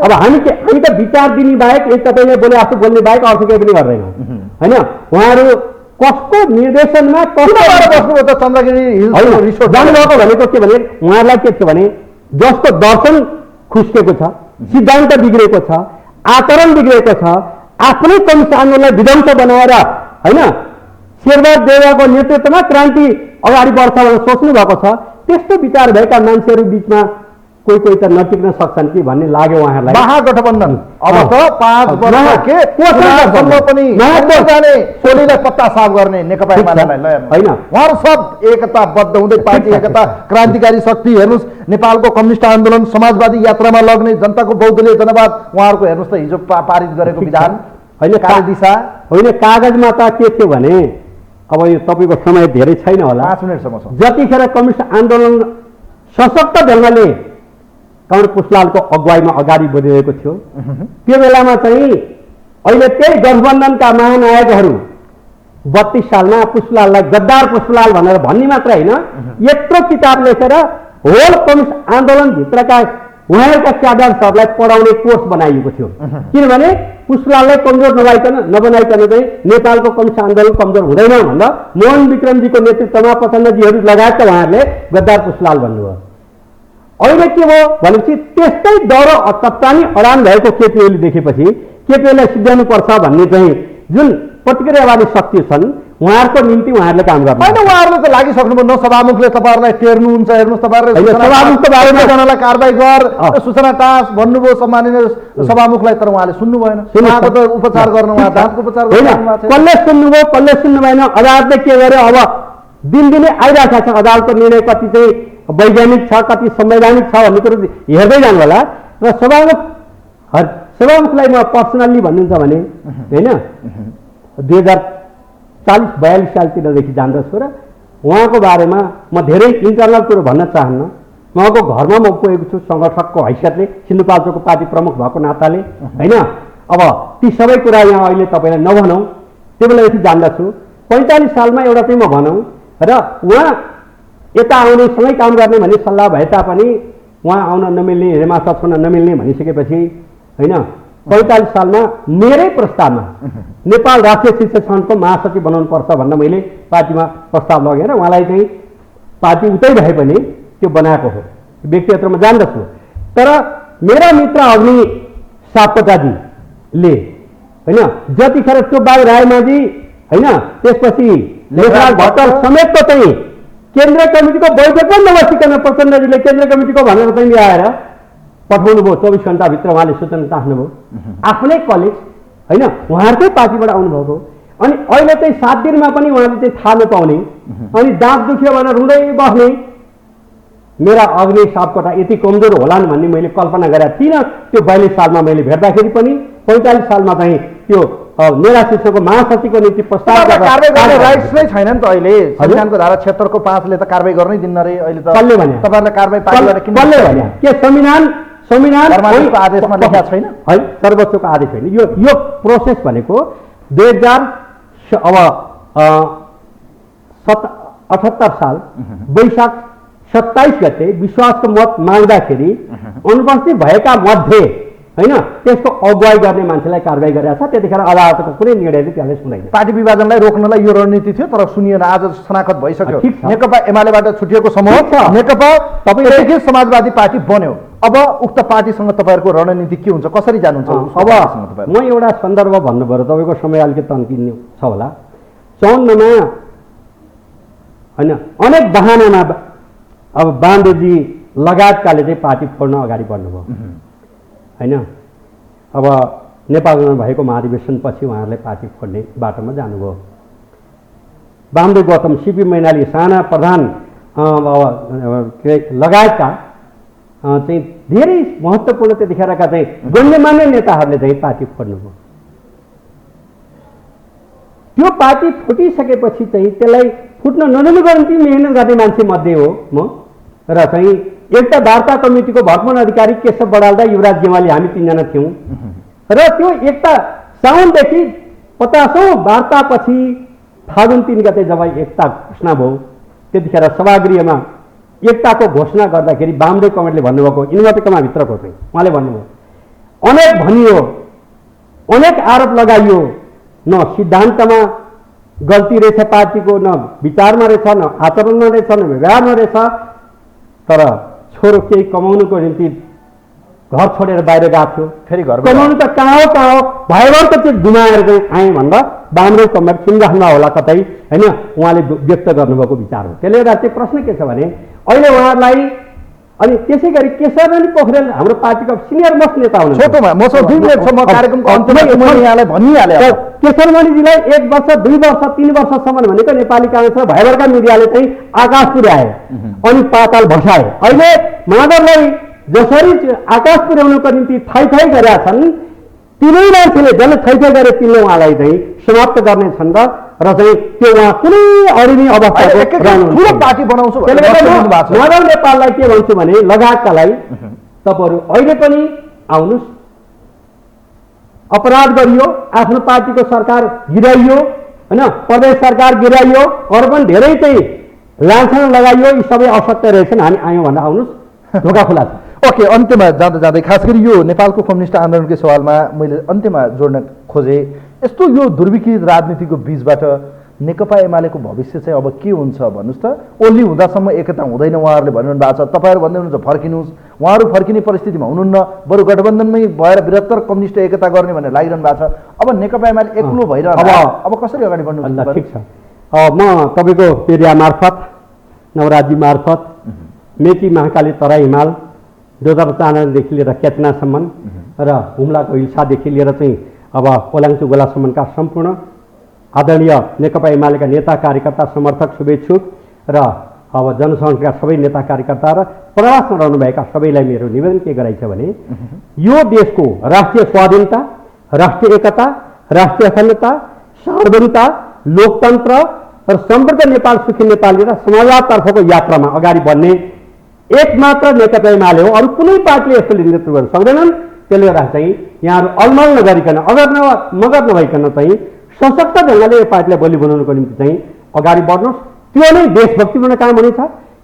अब हामी त विचार दिने बाहेक एक तपाईँले बोले आफू बोल्ने बाहेक अर्थ केही पनि गर्दैन होइन। उहाँहरू कसको निर्देशनमा बस्नुभयो त चन्द्रगिरी जानुभएको भनेको के भने उहाँहरूलाई के थियो भने जसको दर्शन खुस्केको छ, सिद्धान्त बिग्रेको छ, आचरण बिग्रेको छ, आफ्नै कम्युनिस्ट आन्दोलनलाई विध्वंस बनाएर होइन शेरबहादुर देउवाको नेतृत्वमा क्रान्ति अगाडि बढ्छ भनेर सोच्नु भएको छ। त्यस्तो विचार भएका मान्छेहरू बिचमा कोही कोही त नटिक्न सक्छन् कि भन्ने लाग्यो उहाँहरूलाई। महागठबन्धन अब त 5 वर्षसम्म पनि जाने सोलीलाई पत्ता साफ गर्ने नेकपा एमालेलाई ल होइन, उहाँहरू सब एकताबद्ध हुँदै पार्टी एकता, क्रान्तिकारी शक्ति हेर्नुहोस्, नेपालको कम्युनिस्ट आन्दोलन समाजवादी यात्रामा लग्ने जनताको बहुदलीय जनवाद उहाँहरूको हेर्नुहोस् त हिजो पारित गरेको विधान होइन कार्यदिशा होइन। कागजमा त के थियो भने अब यो तपाईँको समय धेरै छैन होला, 5 मिनटसम्म छ। जतिखेर कम्युनिस्ट आन्दोलन सशक्त ढङ्गले कमल पुष्पलालको अगुवाईमा अगाडि बढिरहेको थियो, त्यो बेलामा चाहिँ अहिले त्यही गठबन्धनका महानायकहरू 32 सालमा पुष्पलाललाई गद्दार पुष्पलाल भनेर भन्ने मात्र होइन, यत्रो किताब लेखेर होल कम्युनिस्ट आन्दोलनभित्रका उहाँहरूका क्याडर्सहरूलाई पढाउने कोर्स बनाइएको थियो। किनभने पुष्पलाललाई कमजोर नबनाइकन चाहिँ नेपालको कम्युनिस्ट आन्दोलन कमजोर हुँदैन भन्दा मोहन विक्रमजीको नेतृत्वमा प्रचण्डजीहरू लगायतका उहाँहरूले गद्दार पुष्पलाल भन्नुभयो। अहिले के भयो भनेपछि त्यस्तै डर चट्टानी अडान भएको केपी ओली देखेपछि केपी ओलीलाई सिद्ध्याउनुपर्छ भन्ने चाहिँ जुन प्रतिक्रियावादी शक्ति छन् उहाँहरूको निम्ति उहाँहरूले काम गर्नु होइन। उहाँहरूले त लागिसक्नुभयो, न सभामुखले तपाईँहरूलाई टेर्नुहुन्छ, हेर्नुहोस् तपाईँहरूले सभामुखको बारेमा जनालाई कारबाही गर सूचना टाँस भन्नुभयो सम्माननीय सभामुखलाई, तर उहाँले सुन्नु भएन। उहाँको त उपचार गर्नु, उहाँ दाँतको उपचार गर्नु, कसले सुन्नुभयो कसले सुन्नु भएन। अदालतले के गर्यो, अब दिनदिनै आइरहेको छ अदालतको निर्णय, कति चाहिँ वैज्ञानिक छ कति संवैधानिक छ भन्ने कुरो हेर्दै जानु होला। र सभामुखलाई म पर्सनल्ली भन्नुहुन्छ भने होइन 2040-42 सालतिरदेखि जान्दछु र उहाँको बारेमा म धेरै इन्टरनल कुरो भन्न चाहन्न। उहाँको घरमा म पुगेको छु सङ्गठकको हैसियतले, सिन्धुपाल्चोकको पार्टी प्रमुख भएको नाताले होइन। अब ती सबै कुरा यहाँ अहिले तपाईँलाई नभनौँ, त्यो बेला यति जान्दछु। 45 सालमा एउटा चाहिँ म भनौँ र उहाँ यता आउने सँगै काम गर्ने भन्ने सल्लाह भए तापनि उहाँ आउन नमिल्ने, हेमासा छुन नमिल्ने भनिसकेपछि होइन 45 सालमा मेरै प्रस्तावमा नेपाल राष्ट्रिय शिक्षक सङ्घको महासचिव बनाउनुपर्छ भनेर मैले पार्टीमा प्रस्ताव लगेर उहाँलाई चाहिँ पार्टी उतै भए पनि त्यो बनाएको हो, व्यक्तिगतमा जान्दछु। तर मेरा मित्र अग्नि सापकोटाजीले होइन जतिखेर टोपबहादुर रायमाझी होइन त्यसपछि लेखराज भट्टर समेतको चाहिँ केन्द्रीय कमिटीको बैठक पनि नबसिकन प्रचण्डजीले केन्द्रीय कमिटीको भनेर चाहिँ ल्याएर पठाउनु भयो। 24 घण्टाभित्र उहाँले सूचना टाँस्नुभयो, आफ्नै कलेज होइन उहाँहरूकै पार्टीबाट आउनुभएको। अनि अहिले चाहिँ 7 दिनमा पनि उहाँले चाहिँ थाहा नपाउने अनि दाँत दुख्यो भनेर रुँदै बस्ने। मेरा अग्नि सापकोटा यति कमजोर होलान् भन्ने मैले कल्पना गरेको थिइनँ। त्यो 42 सालमा मैले भेट्दाखेरि पनि 45 सालमा चाहिँ त्यो मेरा शिक्षकको महासचिवको निम्ति प्रस्ताव कारबाही गर्ने राइट्स नै छैन नि त अहिले। संविधानको धारा 76 को 5 ले त कारबाही गर्नै दिन्न रे अहिले त। कसले भने तपाईहरुले कारबाही पार्टीबाट किन कसले भने के संविधानको आदेशमा लेखा छैन है, सर्वोच्चको आदेश होइन। यो प्रोसेस भनेको 2078 साल वैशाख 27 गते विश्वासको मत माग्दाखेरि अनुपस्थित भएका मध्ये होइन त्यसको अगुवाई गर्ने मान्छेलाई कारबाही गरेको छ। त्यतिखेर अदालतको कुनै निर्णयले त्यसलाई सुनाइन। पार्टी विभाजनलाई रोक्नलाई यो रणनीति थियो, तर सुनिएन। आज शनाखत भइसक्यो। नेकपा एमालेबाट छुटिएको समूह नेकपा तपाईँ समाजवादी पार्टी बन्यो। अब उक्त पार्टीसँग तपाईँहरूको रणनीति के हुन्छ, कसरी जानुहुन्छ? अब म एउटा सन्दर्भ भन्नु पर्यो, तपाईँको समय अलिकति तन्किने छ होला। 54 मा होइन अनेक बहानामा अब बान्देजी लगायतकाले चाहिँ पार्टी फोड्न अगाडि बढ्नुभयो होइन। अब नेपालमा भएको महाधिवेशनपछि उहाँहरूले पार्टी फोड्ने बाटोमा जानुभयो। वामदेव गौतम, सिपी मैनाली, साना प्रधान लगायतका चाहिँ धेरै महत्त्वपूर्ण त्यतिखेरका चाहिँ गण्यमान्य नेताहरूले चाहिँ पार्टी फोड्नुभयो। त्यो पार्टी फुटिसकेपछि चाहिँ त्यसलाई फुट्न नदिनुको निम्ति मेहनत गर्ने मान्छे मध्ये हो म। र चाहिँ एकता वार्ता कमिटीको भटमन अधिकारी, केशव बडाल्दा, युवराज गेवाली हामी 3 जना थियौँ। र त्यो एकता साउनदेखि 50औं वार्तापछि फागुन 3 गते जब एकता घोषणा भयो त्यतिखेर सभागृहमा एकताको घोषणा गर्दाखेरि वामदेव कमरेडले भन्नुभएको युनिभर्सिटीमा भित्रको चाहिँ उहाँले भन्नुभयो अनेक भनियो, अनेक आरोप लगाइयो, न सिद्धान्तमा गल्ती रहेछ पार्टीको, न विचारमा रहेछ, न आचरणमा रहेछ, न व्यवहारमा रहेछ, तर छोरो केही कमाउनुको निम्ति घर छोडेर बाहिर गएको थियो, फेरि घर कमाउनु त कहाँ हो भयभरको त्यो गुमाएर चाहिँ आएँ भनेर बाम्रो कमेन्ट सुनिराख्नु होला कतै होइन, उहाँले व्यक्त गर्नुभएको विचार हो। त्यसले गर्दा चाहिँ प्रश्न के छ भने अहिले उहाँहरूलाई अनि त्यसै गरी केशरमणि पोखरेल हाम्रो पार्टीको सिनियर मोस्ट नेता हुनुहुन्छ। छोटोमा मसँग 2 मिनेट छ, म कार्यक्रमको अन्त्यमा यहाँलाई भनिहालेँ। केशरमणिजीलाई 1 वर्ष 2 वर्ष 3 वर्षसम्म भनेको नेपाली काङ्ग्रेस र भयभरका मिडियाले चाहिँ आकाश पुर्याए अनि पाताल भसाए। अहिले माधवलाई जसरी आकाश पुर्याउनुको निम्ति थै गरेका छन्, तिनै मान्छेले जसले थै गरे तिनले उहाँलाई चाहिँ समाप्त गर्नेछन् र चाहिँ त्यो उहाँ कुनै अडिने अवस्थाको पार्टी बनाउँछु माधव नेपाललाई के भन्छु भने लगायतकालाई तपाईँहरू अहिले पनि आउनुहोस्, अपराध गरियो, आफ्नो पार्टीको सरकार गिराइयो होइन, प्रदेश सरकार गिराइयो, अरू पनि धेरै चाहिँ लान्छन लगाइयो, यी सबै असत्य रहेछन्, हामी आयौँ भनेर आउनुहोस्, ढोका खुला छ। ओके, अन्त्यमा जाँदै खास गरी यो नेपालको कम्युनिस्ट आन्दोलनकै सवालमा मैले अन्त्यमा जोड्न खोजेँ, यस्तो यो दुर्विकृत राजनीतिको बीचबाट नेकपा एमालेको भविष्य चाहिँ अब के हुन्छ भन्नुहोस् त। ओली हुँदासम्म एकता हुँदैन उहाँहरूले भनिरहनु भएको छ, तपाईँहरू भन्दै हुनुहुन्छ फर्किनुहोस्, उहाँहरू फर्किने परिस्थितिमा हुनुहुन्न, बरु गठबन्धनमै भएर बृहत्तर कम्युनिस्ट एकता गर्ने भनेर लागिरहनु भएको छ। अब नेकपा एमाले एक्लो भइरहनु अब कसरी अगाडि बढ्नु? ठिक छ, म तपाईँको पेरिया मार्फत नवराजी मार्फत मेची महाकाली तराई हिमाल जोजापचानदेखि लिएर केचनासम्म र हुम्लाको हिल्सादेखि लिएर चाहिँ अब पोलाङचु गोलासम्मका सम्पूर्ण आदरणीय नेकपा एमालेका नेता कार्यकर्ता समर्थक शुभेच्छुक र अब जनसङ्घका सबै नेता कार्यकर्ता र प्रवासमा रहनुभएका सबैलाई मेरो निवेदन के गराइ छ भने यो देशको राष्ट्रिय स्वाधीनता, राष्ट्रिय एकता, राष्ट्रिय अखण्डता, सार्वभौमता, लोकतन्त्र र समृद्ध नेपाल, सुखी नेपाली र समाजवादतर्फको यात्रामा अगाडि बढ्ने एकमात्र नेकपा एमाले हो। अरू कुनै पार्टीले यस्तो नेतृत्व गर्न सक्दैनन्। त्यसले गर्दा चाहिँ यहाँहरू अलमल नगरिकन मगर नभइकन चाहिँ सशक्त ढङ्गले यो पार्टीलाई बलि बनाउनुको निम्ति चाहिँ अगाडि बढ्नुहोस्। त्यो नै देशभक्तिपूर्ण काम हुनेछ,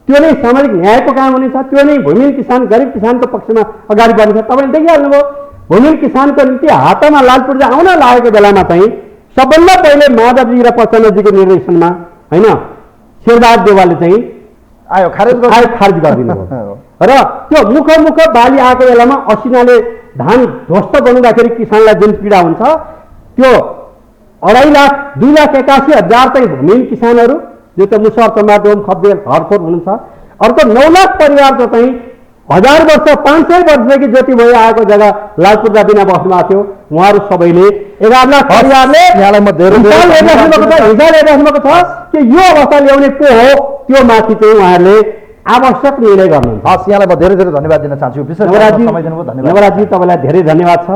त्यो नै सामाजिक न्यायको काम हुनेछ, त्यो नै भूमिहीन किसान गरिब किसानको पक्षमा अगाडि बढ्नेछ। तपाईँले देखिहाल्नुभयो भूमिहीन किसानको निम्ति हातमा लाल पूर्जा आउन लागेको बेलामा चाहिँ सबभन्दा पहिले माधवजी र प्रचण्डजीको निर्देशनमा होइन शेरबहादुर देवालले चाहिँ खारेज गरिदिनु भयो र त्यो मुख बाली आएको बेलामा असिनाले धान ध्वस्त बनाउँदाखेरि किसानलाई जुन पीडा हुन्छ त्यो 2,81,000 चाहिँ भूमिहीन किसानहरू जो त मुसहर चम्बादेव खब्बेल हरखोर हुनुहुन्छ, अर्को 9 लाख परिवार त चाहिँ 1000 वर्ष 500 वर्षदेखि जति भयो आएको जग्गा लाल पूर्जा बिना बस्नुभएको थियो, उहाँहरू सबैले 11 लाख परिवारले हिसाब हेरिराख्नुभएको छ कि यो अवस्था ल्याउने को हो, त्यो माथि चाहिँ उहाँहरूले आवश्यक निर्णय गर्नुहुन्छ। हस्, यहाँलाई म धेरै धन्यवाद दिन चाहन्छु। नवराजी तपाईँलाई धेरै धन्यवाद छ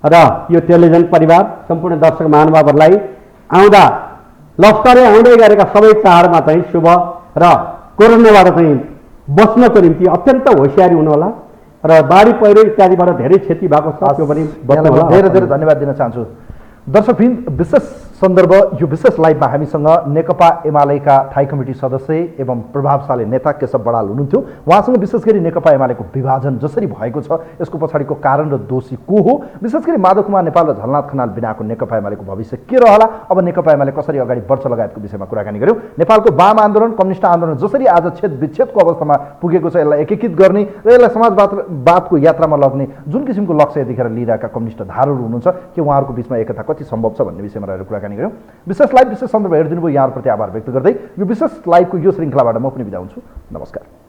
र यो टेलिभिजन परिवार सम्पूर्ण दर्शक महानुभावहरूलाई आउँदा लस्करले आउँदै गरेका सबै चाडमा चाहिँ शुभ र कोरोनाबाट चाहिँ बच्नको निम्ति अत्यन्त होसियारी हुनुहोला र बाढी पहिरो इत्यादिबाट धेरै क्षति भएको छ, त्यो पनि धेरै धन्यवाद दिन चाहन्छु। दर्शकवृन्द, विशेष सन्दर्भ यो विशेष लाइभमा हामीसँग नेकपा एमालेका थाई कमिटी सदस्य एवं प्रभावशाली नेता केशव बडाल हुनुहुन्थ्यो। उहाँसँग विशेष गरी नेकपा एमालेको विभाजन जसरी भएको छ यसको पछाडिको कारण र दोषी को हो, विशेष गरी माधव कुमार नेपाल र झलनाथ खनाल बिनाको नेकपा एमालेको भविष्य के रहला, अब नेकपा एमाले कसरी अगाडि बढ्छ लगायतको विषयमा कुराकानी गर्यौँ। नेपालको वाम आन्दोलन, कम्युनिस्ट आन्दोलन जसरी आज छेद विच्छेदको अवस्थामा पुगेको छ, यसलाई एकीकृत गर्ने र यसलाई समाजवादको यात्रामा लग्ने जुन किसिमको लक्ष्य यतिखेर लिइरहेका कम्युनिस्ट धारहरू हुनुहुन्छ के उहाँहरूको बिचमा एकता कति सम्भव छ भन्ने विषयमा रहेर कुराकानी गर्यौँ। विशेष लाइभ विशेष सन्दर्भ हेरिदिनु भयो, यहाँहरूप्रति आभार व्यक्त गर्दै यो विशेष लाइभको यो श्रृङ्खलाबाट म पनि बिदा हुन्छु। नमस्कार।